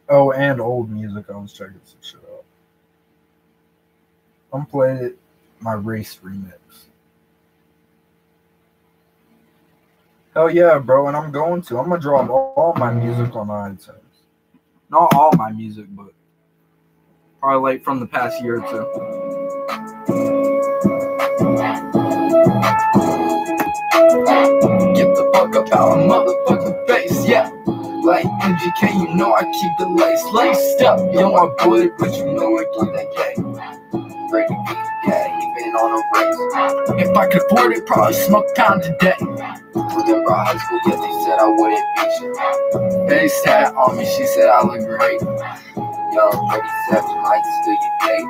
Oh, and old music. I was checking some shit out. I'm playing my Race remix. Hell yeah, bro. And I'm gonna drop all my music on iTunes. Not all my music, but probably like from the past year or two. Get the fuck up out of motherfucking face, yeah. Like MGK, you know I keep the lace laced up. Yo, my boy, but you know I keep that gang. Brady B, yeah, he been on a race. If I could afford it, probably smoke time today. Remember high school, yeah, they said I wouldn't beat you. They sat on me, she said I look great. Young 37, might still get paid.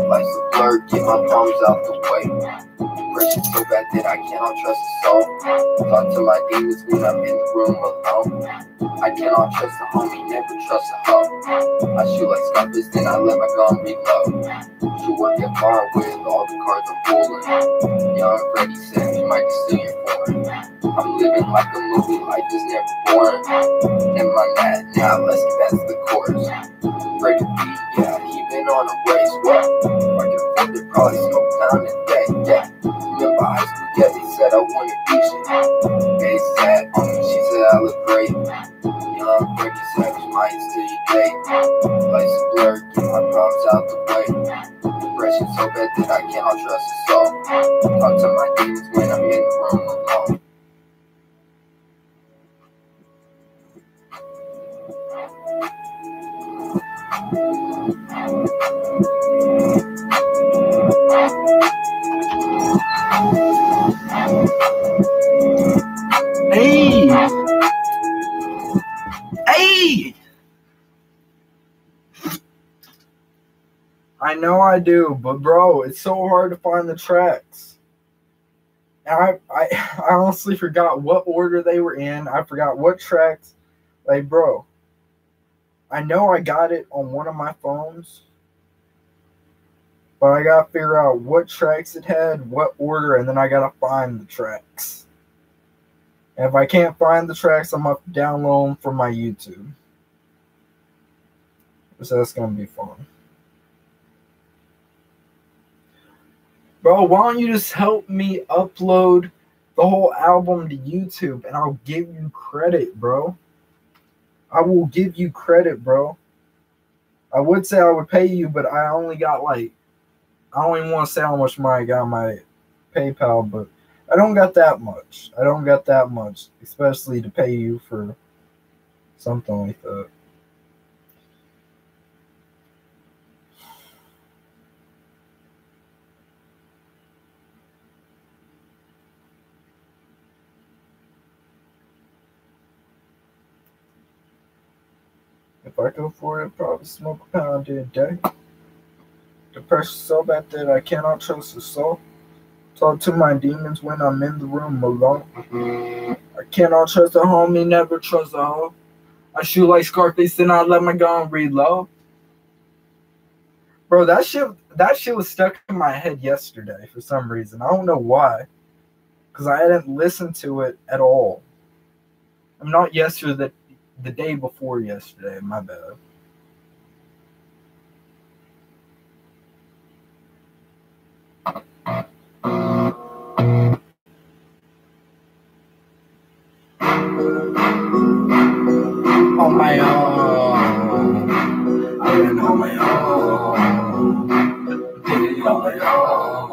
Life's a blur, get my problems out the way. Depression so bad that I cannot trust a soul. Talk to my demons when I'm in the room alone. I cannot trust a homie, never trust a hoe. I shoot like Scarface, then I let my gun reload. She work at bar with all the cards I'm pulling. Young Freddy said you might steal your foreign. I'm living like a movie, life is never boring. In my net, now let's get back to the chorus. Brady B, yeah, he been on a race, what? I can afford it, probably smoke pound a day, yeah. Remember high school, yeah, they said I wanted beat you. They sat on me, she said I look great. Young Brady Savage, might still you date. Life's a blur, get my problems out the way. Depression so bad that I cannot trust a soul. Talk to my demons when I'm in the room alone. Hey! I know I do, but bro, it's so hard to find the tracks. And I honestly forgot what order they were in. I forgot what tracks. Like, bro, I know I got it on one of my phones, but I gotta figure out what tracks it had, what order, and then I gotta find the tracks. And if I can't find the tracks, I'm up to download them from my YouTube. So that's gonna be fun. Bro, why don't you just help me upload the whole album to YouTube and I'll give you credit, bro. I will give you credit, bro. I would say I would pay you, but I only got I don't even want to say how much money I got on my PayPal, but I don't got that much. I don't got that much, especially to pay you for something like that. If I could afford it, I'd probably smoke a pound a day. The pressure's so bad that I cannot trust a soul. Talk to my demons when I'm in the room alone. I cannot trust a homie, never trust a hoe. I shoot like Scarface and I let my gun reload. Bro, that shit was stuck in my head yesterday for some reason. I don't know why. Because I hadn't listened to it at all. I'm not yesterday, the day before yesterday, my bad. On my own. I've been on my own. Did it on my own.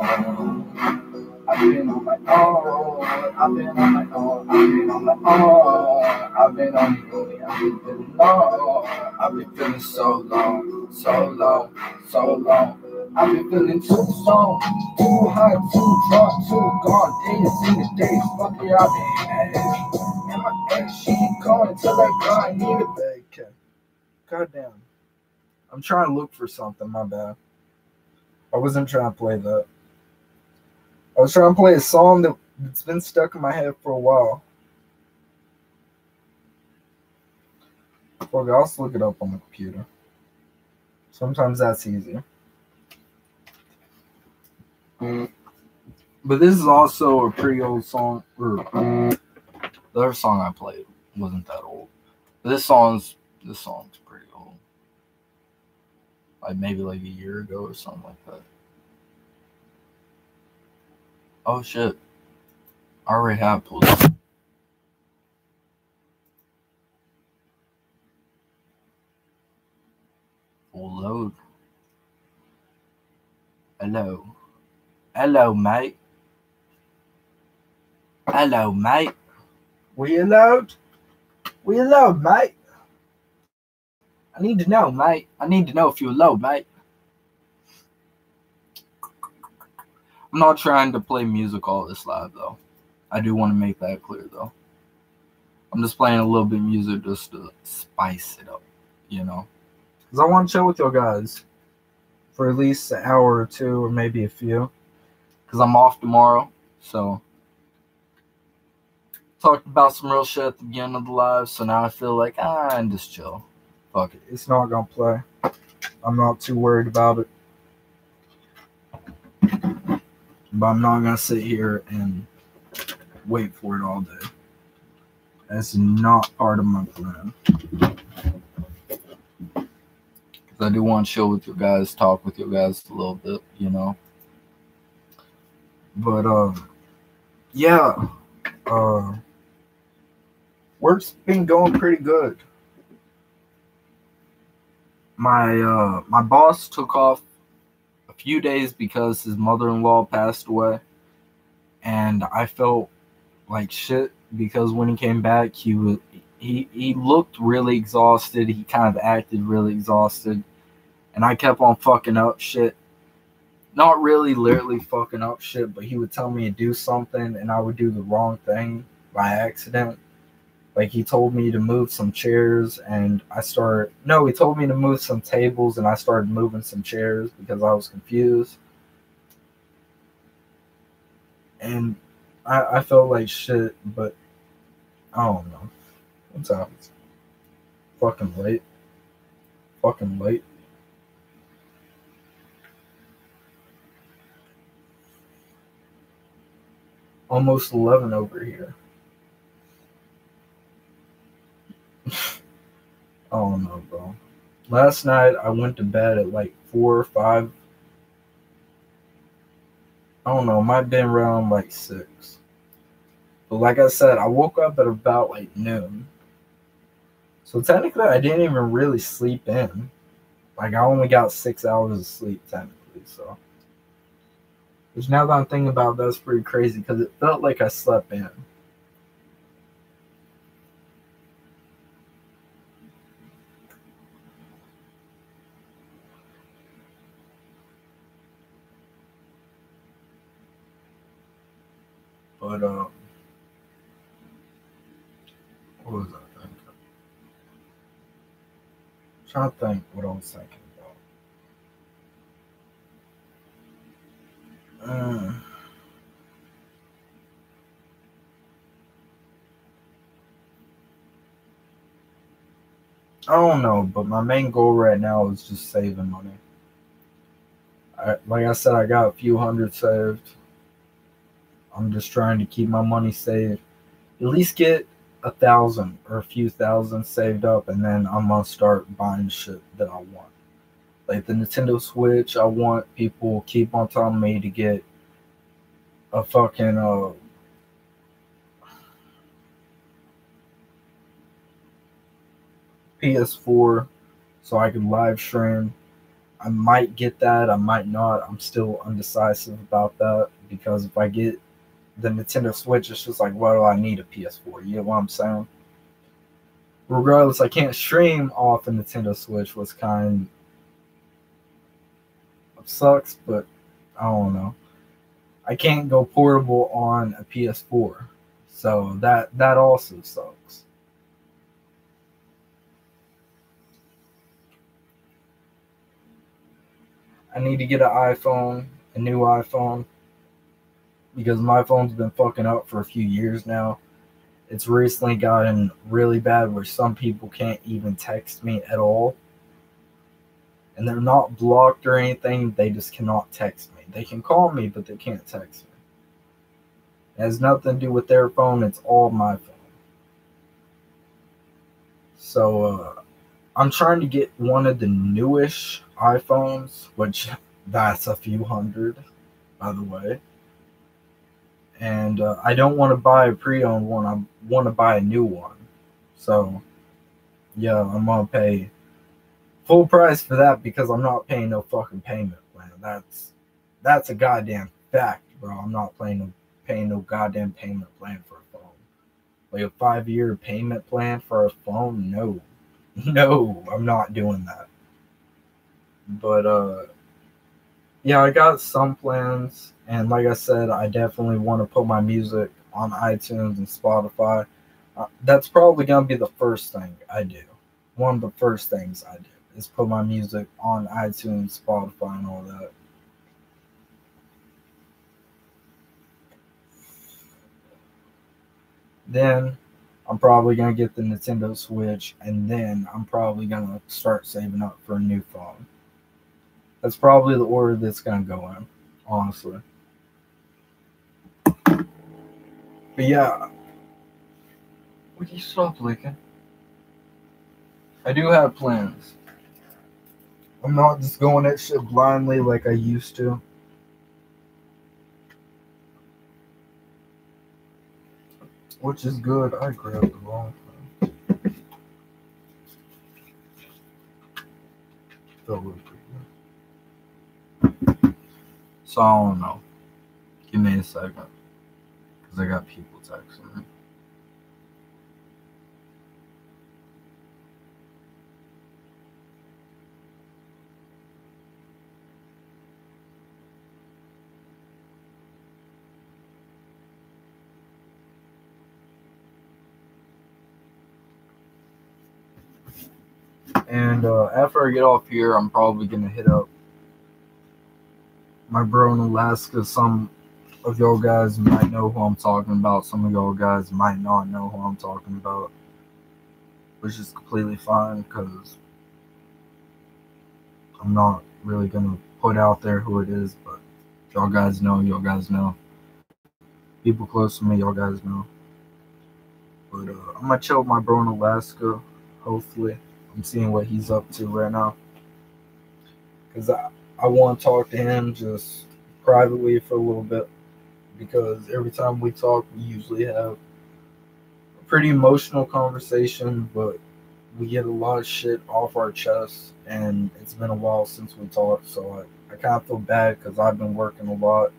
I've been on my own. I've been on my own. I've been on my own. I've been on the road. I've been feeling low. I've been feeling so long, so long, so long. I've been feeling too long, too high, too drunk, too gone. Days in the days, fuck it, I've been mad. And my ex, she ain't calling till I need a bag. Okay. Goddamn. I'm trying to look for something, my bad. I wasn't trying to play that. I was trying to play a song that's been stuck in my head for a while. Okay, I'll just look it up on the computer. Sometimes that's easier. But this is also a pretty old song. The other song I played wasn't that old. But this song's pretty old. Like maybe like a year ago or something like that. Oh shit. I already have pulled it. Full load. Hello. Hello, mate. Hello, mate. We allowed? We allowed, mate. I need to know, mate. I need to know if you're allowed, mate. I'm not trying to play music all this live, though. I do want to make that clear, though. I'm just playing a little bit of music just to spice it up, you know? Because I want to chill with you guys for at least an hour or two, or maybe a few. Because I'm off tomorrow, so... Talked about some real shit at the beginning of the live, so now I feel like, I'm just chill. Fuck it. It's not going to play. I'm not too worried about it. But I'm not going to sit here and wait for it all day. That's not part of my plan. Because I do want to chill with you guys, talk with you guys a little bit, you know. But, yeah. Work's been going pretty good. My boss took off a few days because his mother-in-law passed away, and I felt like shit because when he came back, he looked really exhausted. He kind of acted really exhausted, and I kept on fucking up shit. Not really literally fucking up shit, but he would tell me to do something, and I would do the wrong thing by accident. Like, he told me to move some chairs, and he told me to move some tables, and I started moving some chairs because I was confused. And I felt like shit, but I don't know. What time is it? Fucking late. Fucking late. Almost 11 over here. I don't know, bro. Last night, I went to bed at like 4 or 5. I don't know. It might have been around like 6. But like I said, I woke up at about like noon. So technically, I didn't even really sleep in. Like, I only got 6 hours of sleep, technically. So, which now that I'm thinking about, that's pretty crazy because it felt like I slept in. But, what was I thinking? trying to think what I was thinking about. I don't know, but my main goal right now is just saving money. Like I said, I got a few hundred saved. I'm just trying to keep my money saved. At least get 1,000 or a few thousand saved up, and then I'm gonna start buying shit that I want. Like the Nintendo Switch, I want people keep on telling me to get a fucking PS4 so I can live stream. I might get that, I might not. I'm still undecisive about that because if I get the Nintendo Switch, it's just like, why do I need a PS4? You know what I'm saying? Regardless, I can't stream off a Nintendo Switch, which kind of sucks, but I don't know. I can't go portable on a PS4, so that also sucks. I need to get an iPhone, a new iPhone, because my phone's been fucking up for a few years now. It's recently gotten really bad where some people can't even text me at all. And they're not blocked or anything, they just cannot text me. They can call me, but they can't text me. It has nothing to do with their phone, it's all my phone. So I'm trying to get one of the newish iPhones, which that's a few hundred, by the way. And I don't want to buy a pre-owned one. I want to buy a new one. So, yeah, I'm going to pay full price for that because I'm not paying no fucking payment plan. That's a goddamn fact, bro. I'm not paying no goddamn payment plan for a phone. Like a 5-year payment plan for a phone? No. No, I'm not doing that. But yeah, I got some plans, and like I said, I definitely want to put my music on iTunes and Spotify. That's probably gonna be the first thing I do. One of the first things I do is put my music on iTunes, Spotify, and all that. Then I'm probably gonna get the Nintendo Switch, and then I'm probably gonna start saving up for a new phone. That's probably the order that's gonna go in, honestly. But yeah, would you stop licking? I do have plans. I'm not just going at shit blindly like I used to. Which is good. I grabbed the wrong thing. Felt really pretty good. So I don't know. Give me a second. Because I got people texting me. And after I get off here, I'm probably going to hit up my bro in Alaska. Some of y'all guys might know who I'm talking about. Some of y'all guys might not know who I'm talking about. Which is completely fine because I'm not really going to put out there who it is. But y'all guys know, y'all guys know. People close to me, y'all guys know. But I'm going to chill with my bro in Alaska, hopefully. I'm seeing what he's up to right now. Because I want to talk to him just privately for a little bit. Because every time we talk, we usually have a pretty emotional conversation, but we get a lot of shit off our chests. And it's been a while since we talked, so I kind of feel bad because I've been working a lot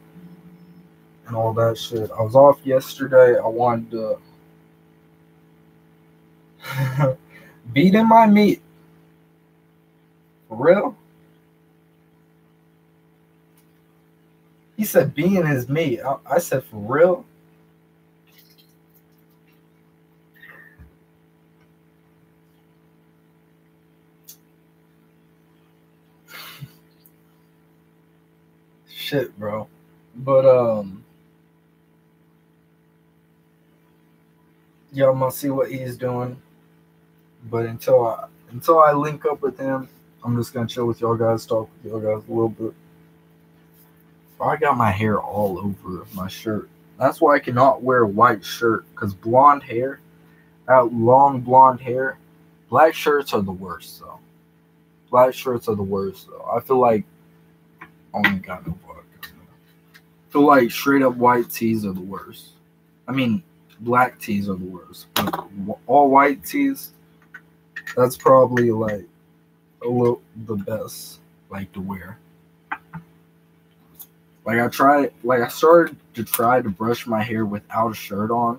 and all that shit. I was off yesterday. I wanted to beat in my meat. For real? He said being his meat. I said for real? shit, bro. But yeah, I'm gonna see what he's doing. But until I link up with him, I'm just gonna chill with y'all guys, talk with y'all guys a little bit. I got my hair all over my shirt. That's why I cannot wear a white shirt, because blonde hair, that long blonde hair, black shirts are the worst though. Black shirts are the worst though. I feel like oh my god, no fuck. I feel like straight up white tees are the worst. I mean, black tees are the worst, but all white tees, that's probably like a little the best like to wear. Like I started to try to brush my hair without a shirt on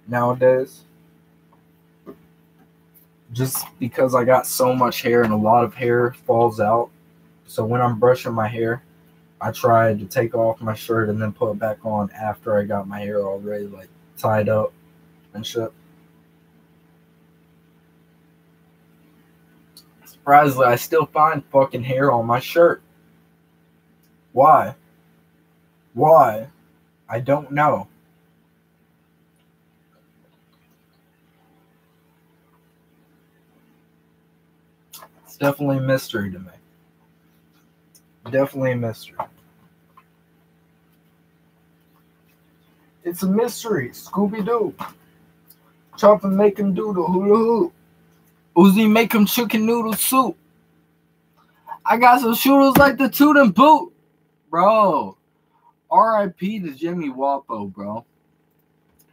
nowadays. Just because I got so much hair and a lot of hair falls out. So when I'm brushing my hair, I try to take off my shirt and then put it back on after I got my hair already like tied up and shit. Surprisingly, I still find fucking hair on my shirt. Why? Why? I don't know. It's definitely a mystery to me. Definitely a mystery. It's a mystery. Scooby-Doo. Chop and make him do the hula hoop. Uzi make him chicken noodle soup. I got some shooters like the toot and boot. Bro. R.I.P. to Jimmy Walpo, bro.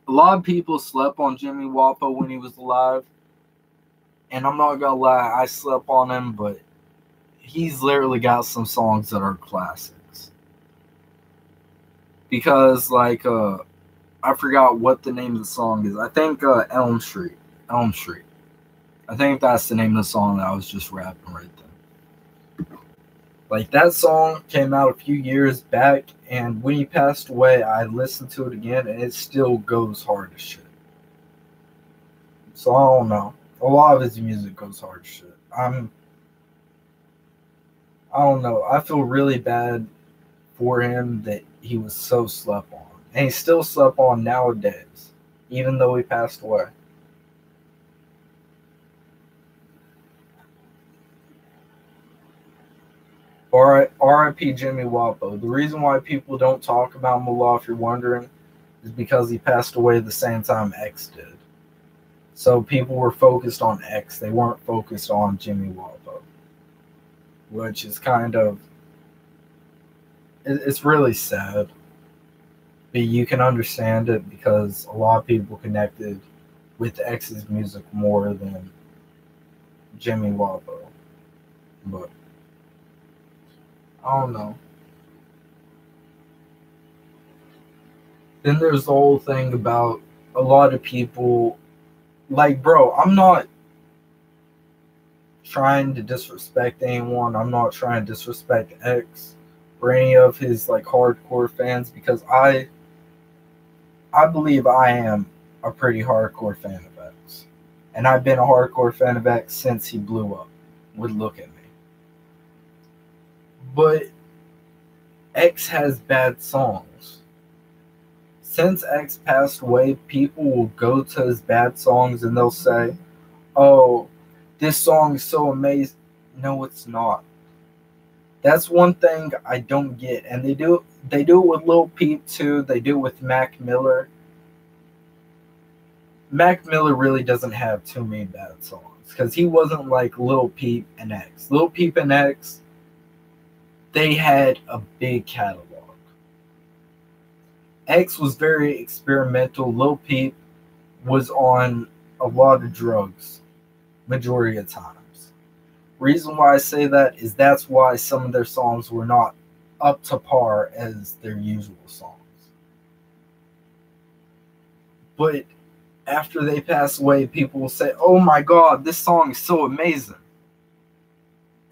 A lot of people slept on Jimmy Walpo when he was alive. And I'm not gonna lie, I slept on him, but he's literally got some songs that are classics. Because, like, I forgot what the name of the song is. I think Elm Street. Elm Street. I think that's the name of the song that I was just rapping right there. Like, that song came out a few years back, and when he passed away, I listened to it again, and it still goes hard as shit. So, I don't know. A lot of his music goes hard as shit. I don't know. I feel really bad for him that he was so slept on. And he's still slept on nowadays, even though he passed away. R.I.P. Jimmy Walpo. The reason why people don't talk about him a lot, if you're wondering, is because he passed away the same time X did. So people were focused on X. They weren't focused on Jimmy Walpo. Which is kind of... It's really sad. But you can understand it because a lot of people connected with X's music more than Jimmy Walpo. But I don't know. Then there's the whole thing about a lot of people, like, bro, I'm not trying to disrespect anyone. I'm not trying to disrespect X or any of his, like, hardcore fans, because I believe I am a pretty hardcore fan of X. And I've been a hardcore fan of X since he blew up with Look at Me. But X has bad songs. Since X passed away, people will go to his bad songs and they'll say, oh, this song is so amazing. No, it's not. That's one thing I don't get. And they do it with Lil Peep too. They do it with Mac Miller. Mac Miller really doesn't have too many bad songs because he wasn't like Lil Peep and X. Lil Peep and X, they had a big catalog. X was very experimental. Lil Peep was on a lot of drugs majority of times. Reason why I say that is that's why some of their songs were not up to par as their usual songs. But after they pass away, people will say, oh my god, this song is so amazing.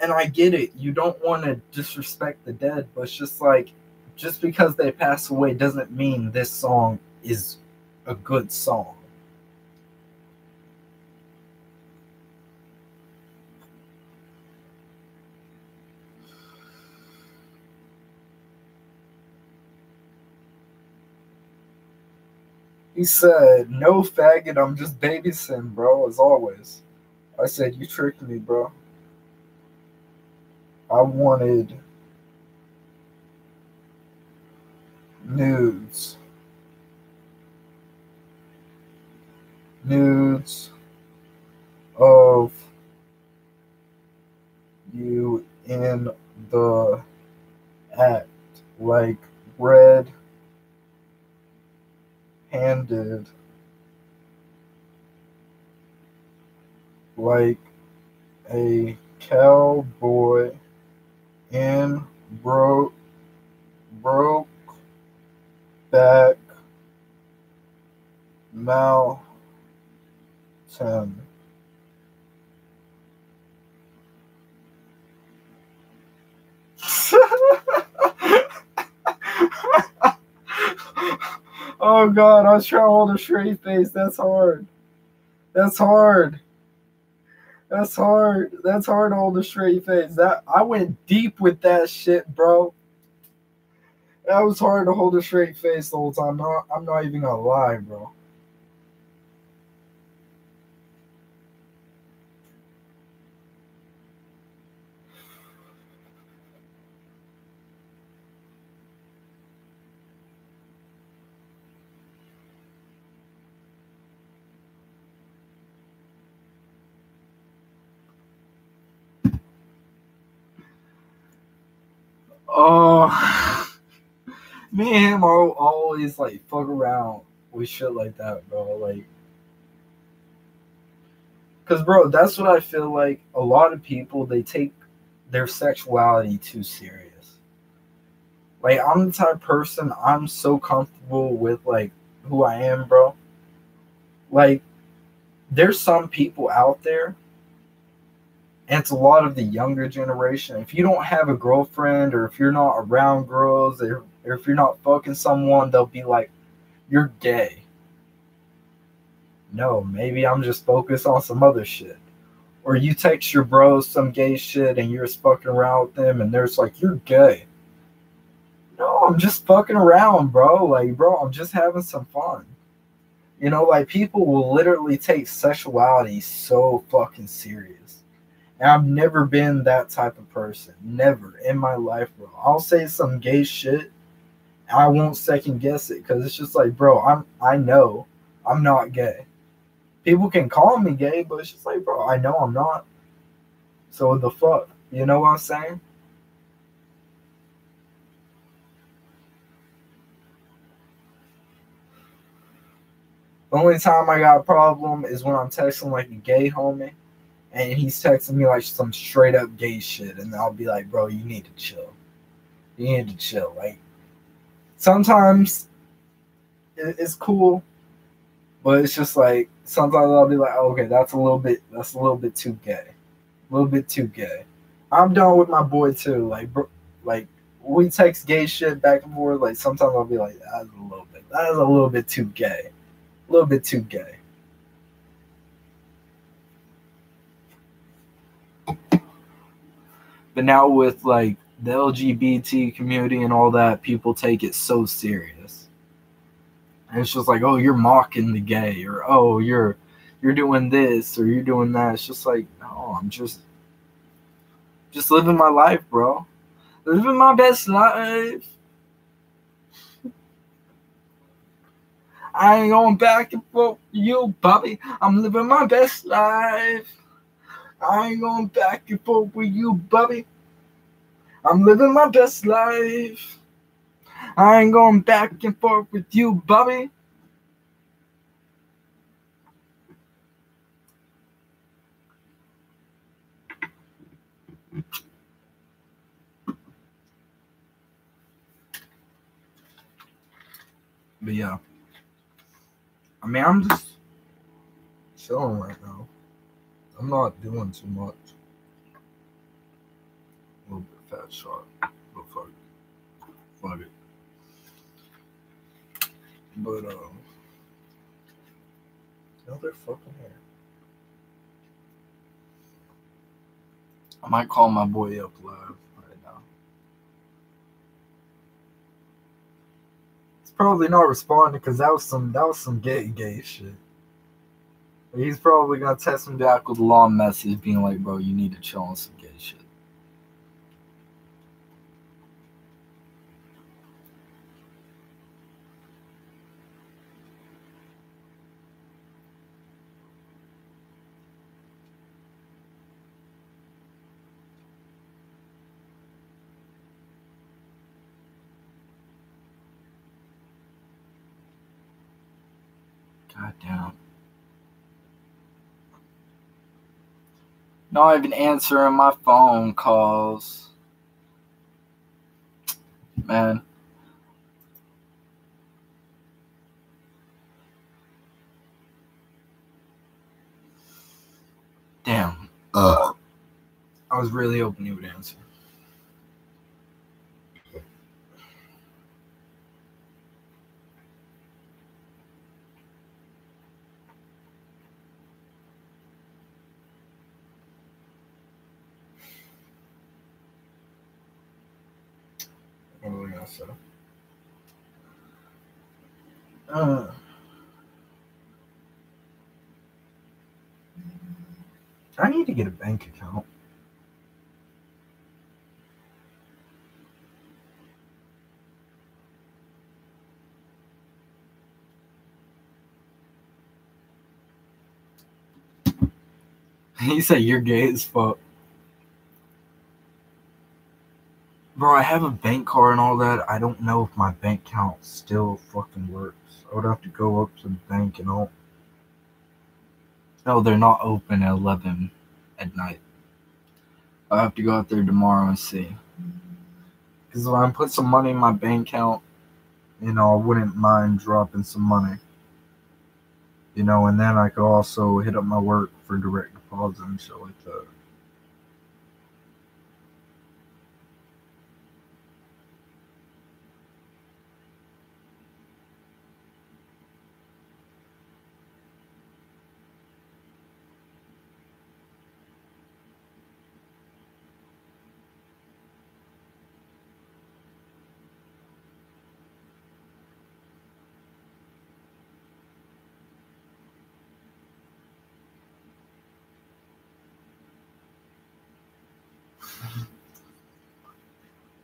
And I get it. You don't want to disrespect the dead, but it's just like, just because they pass away doesn't mean this song is a good song. He said, no faggot, I'm just babysitting, bro, as always. I said, you tricked me, bro. I wanted nudes. Nudes of you in the act, like red-handed, like a cowboy in broke back mountain. Oh God, I was trying to hold a straight face. That's hard. That's hard. That's hard. That's hard to hold a straight face. That I went deep with that shit, bro. That was hard to hold a straight face the whole time. I'm not even gonna lie, bro. Oh, me and him are always like fuck around with shit like that, bro. Like, cause bro, that's what I feel like. A lot of people, they take their sexuality too serious. Like, I'm the type of person, I'm so comfortable with like who I am, bro. Like, there's some people out there, and it's a lot of the younger generation. If you don't have a girlfriend, or if you're not around girls, or if you're not fucking someone, they'll be like, you're gay. No, maybe I'm just focused on some other shit. Or you text your bros some gay shit and you're just fucking around with them and they're just like, you're gay. No, I'm just fucking around, bro. Like, bro, I'm just having some fun. You know, like, people will literally take sexuality so fucking serious. And I've never been that type of person. Never in my life, bro. I'll say some gay shit and I won't second guess it because it's just like, bro, I know I'm not gay. People can call me gay, but it's just like, bro, I know I'm not. So the fuck? You know what I'm saying? The only time I got a problem is when I'm texting like a gay homie and he's texting me like some straight up gay shit, and I'll be like, bro, you need to chill. You need to chill. Like, sometimes it's cool, but it's just like sometimes I'll be like, oh, okay, that's a little bit too gay. A little bit too gay. I'm done with my boy too. Like, bro, like, we text gay shit back and forth. Like, sometimes I'll be like, that is a little bit too gay. A little bit too gay. But now with like the LGBT community and all that, people take it so serious. And it's just like, oh, you're mocking the gay, or oh, you're doing this, or you're doing that. It's just like, no, I'm just living my life, bro. Living my best life. I ain't going back and forth with you, Bobby. I'm living my best life. I ain't going back and forth with you, Bobby. I'm living my best life. I ain't going back and forth with you, Bobby. But yeah. I mean, I'm just chilling right now. I'm not doing too much. A little bit fat shot. But fuck it. But, no, they're fucking here. I might call my boy up live right now. It's probably not responding because that was some gay shit. He's probably gonna text me back with a long message being like, bro, you need to chill on some gay shit. God damn. Not even answering my phone calls. Man. Damn. I was really hoping he would answer. What was I gonna say? I need to get a bank account. He said you're gay as fuck. Bro, I have a bank card and all that. I don't know if my bank account still fucking works. I would have to go up to the bank and all. No, they're not open at 11 at night. I'll have to go out there tomorrow and see. Because when I put some money in my bank account, you know, I wouldn't mind dropping some money. You know, and then I could also hit up my work for direct deposit and shit like that.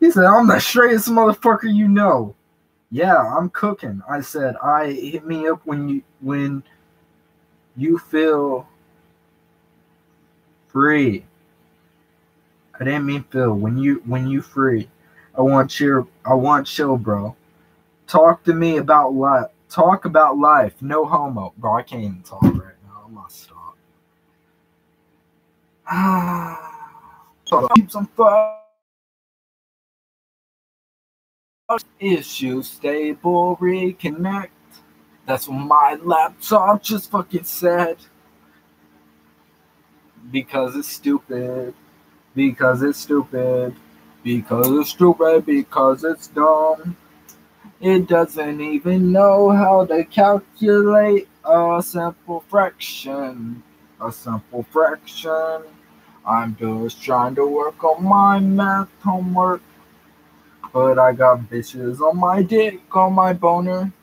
He said, I'm the straightest motherfucker you know. Yeah, I'm cooking. I said, hit me up when you feel free. I didn't mean Phil. When you free. I want chill, bro. Talk to me about life. Talk about life. No homo. Bro, I can't even talk right now. I'm gonna stop. Keep some fun. Issue stable reconnect. That's what my laptop just fucking said. Because it's stupid. Because it's stupid. Because it's stupid. Because it's dumb. It doesn't even know how to calculate a simple fraction. A simple fraction. I'm just trying to work on my math homework. But I got bitches on my dick, on my boner.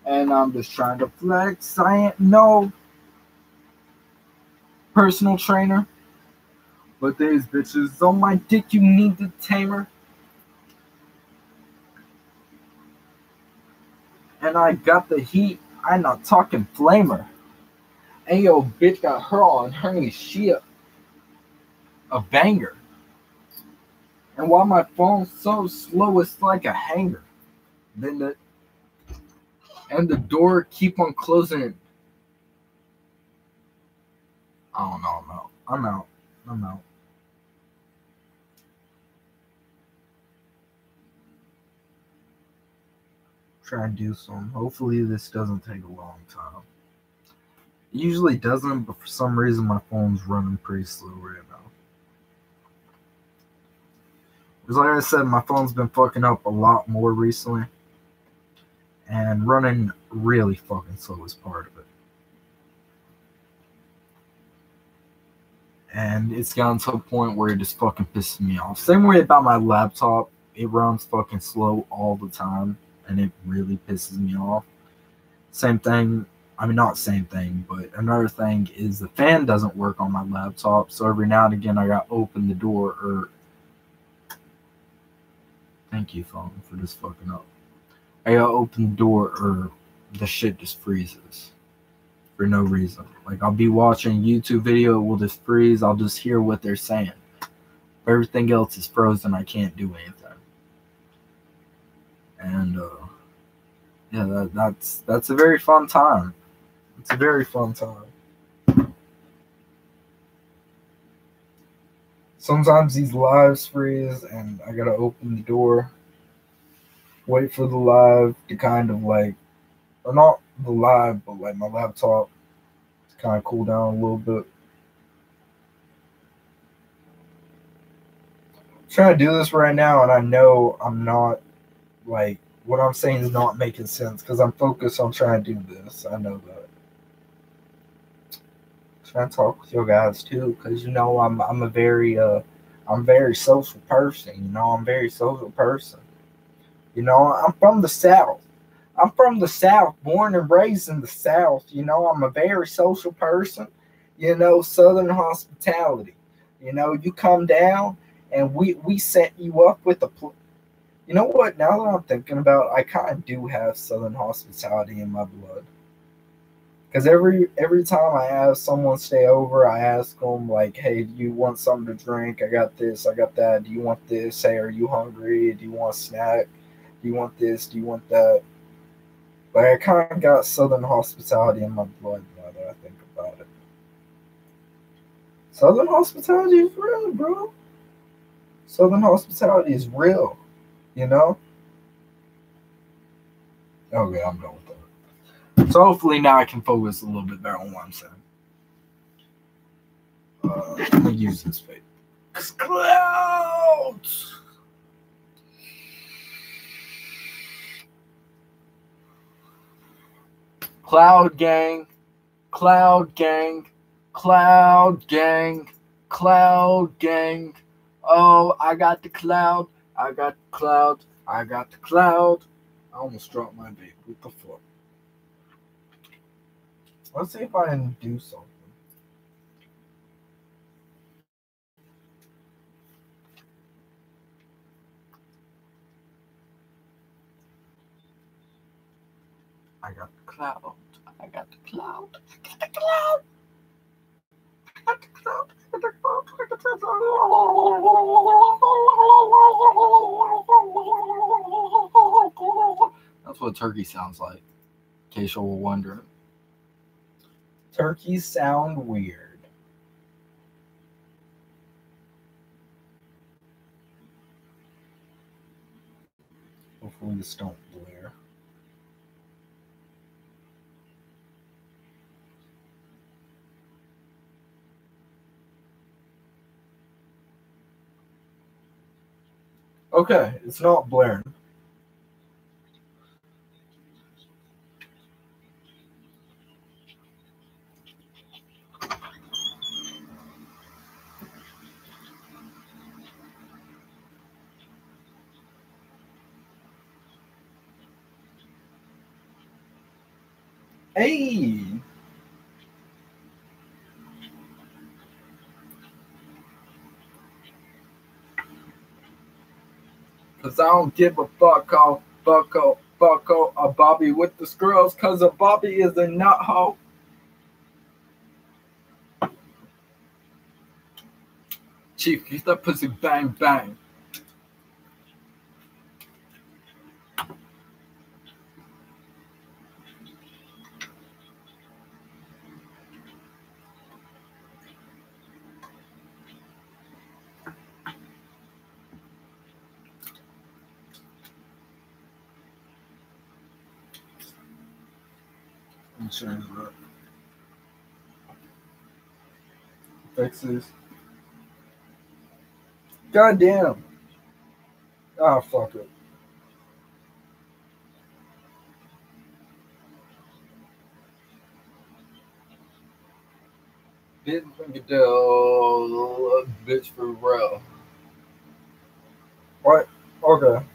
And I'm just trying to flex. I ain't no personal trainer. But these bitches on my dick, you need to tame her. And I got the heat. I'm not talking flamer. And yo, bitch got her on her shit. A banger. And while my phone's so slow, it's like a hanger. And the door keep on closing. I don't know. I'm out. Try and do some. Hopefully this doesn't take a long time. It usually doesn't, but for some reason my phone's running pretty slow right now. Because like I said, my phone's been fucking up a lot more recently. And running really fucking slow is part of it. And it's gotten to a point where it just fucking pisses me off. Same way about my laptop. It runs fucking slow all the time. and it really pisses me off. Same thing, I mean, not same thing, but another thing is the fan doesn't work on my laptop, so every now and again I gotta open the door, or thank you, phone, for just fucking up. I gotta open the door, or the shit just freezes for no reason. Like, I'll be watching a YouTube video, it will just freeze, I'll just hear what they're saying. But everything else is frozen, I can't do anything. And, yeah, that's a very fun time. It's a very fun time. Sometimes these lives freeze, and I gotta open the door, wait for the live to kind of like, or not the live, but like my laptop to kind of cool down a little bit. I'm trying to do this right now, and I know I'm not, like, what I'm saying is not making sense because I'm focused on trying to do this. I know that. Trying to talk with you guys too, because I'm a very social person. I'm a very social person. I'm from the South. I'm from the South, born and raised in the South. I'm a very social person. Southern hospitality. You come down and we set you up with you know what? Now that I'm thinking about it, I kind of do have Southern hospitality in my blood. Because every time I have someone stay over, I ask them, like, hey, do you want something to drink? I got this, I got that. Do you want this? Hey, are you hungry? Do you want a snack? Do you want this? Do you want that? Like, I kind of got Southern hospitality in my blood now that I think about it. Southern hospitality is real, bro. Southern hospitality is real, Okay, I'm done with that. So hopefully now I can focus a little bit better on what I'm saying. I'm going to use this fake. Clouds! Cloud gang, cloud gang, cloud gang, cloud gang. Oh, I got the cloud, I got the cloud, I got the cloud. I almost dropped my vape. What the fuck? Let's see if I can do something. I got the cloud. I got the cloud. I got the cloud. I got the cloud. I got the cloud. I got the cloud. That's what turkey sounds like, in case you were wondering. Turkeys sound weird. Hopefully this don't blare. Okay, it's not blaring. Hey! Cause I don't give a fuck a Bobby with the scrolls, cause a Bobby is a nut hoe. Chief, get that pussy bang bang. Change that. Fix this. God damn. Ah, fuck it. Didn't think it do, bitch for real. What? Okay.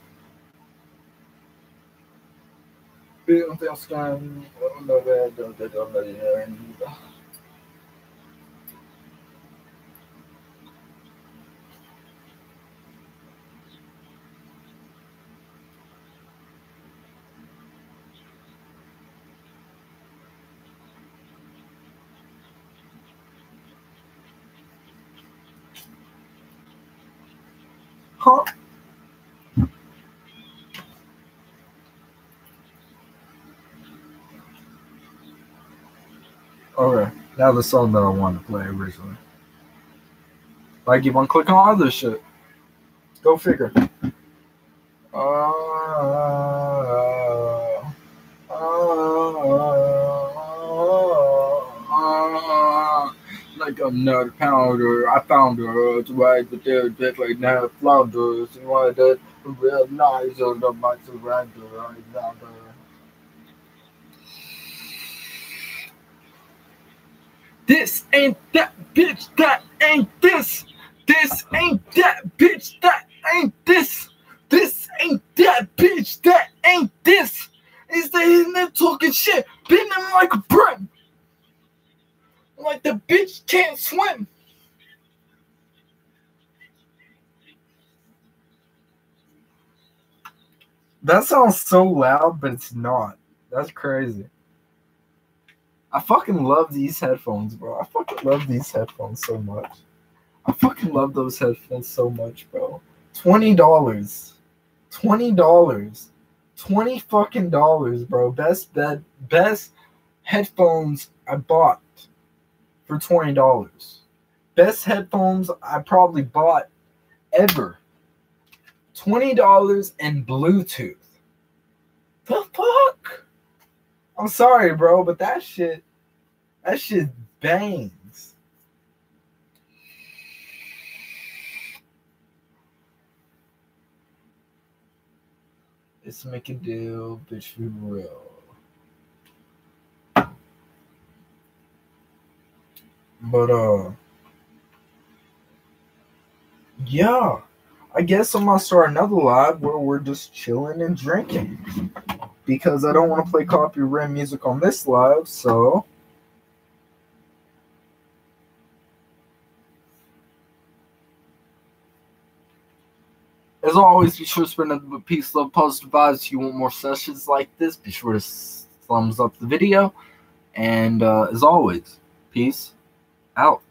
Huh? Okay, now the song that I wanted to play originally. I keep on clicking on other shit. Go figure. Like another pounder, I found her. It's right, but they're just like now flounders. And why that real nice on the my surrender. I found her. This ain't that bitch, that ain't this. This ain't that bitch, that ain't this. This ain't that bitch, that ain't this. Is they in there talking shit, bending like a brim. Like the bitch can't swim. That sounds so loud, but it's not. That's crazy. I fucking love these headphones, bro. I fucking love these headphones so much. I fucking love those headphones so much, bro. $20. $20. $20 fucking dollars, bro. Best headphones I bought for $20. Best headphones I probably bought ever. $20 and Bluetooth. The fuck? I'm sorry, bro, but that shit bangs. Let's make a deal, bitch, be real. But, yeah. I guess I'm gonna start another live where we're just chilling and drinking. Because I don't want to play copyright music on this live, so... As always, be sure to spread nothing but peace, love, positive vibes. If you want more sessions like this, be sure to thumbs up the video. And as always, peace out.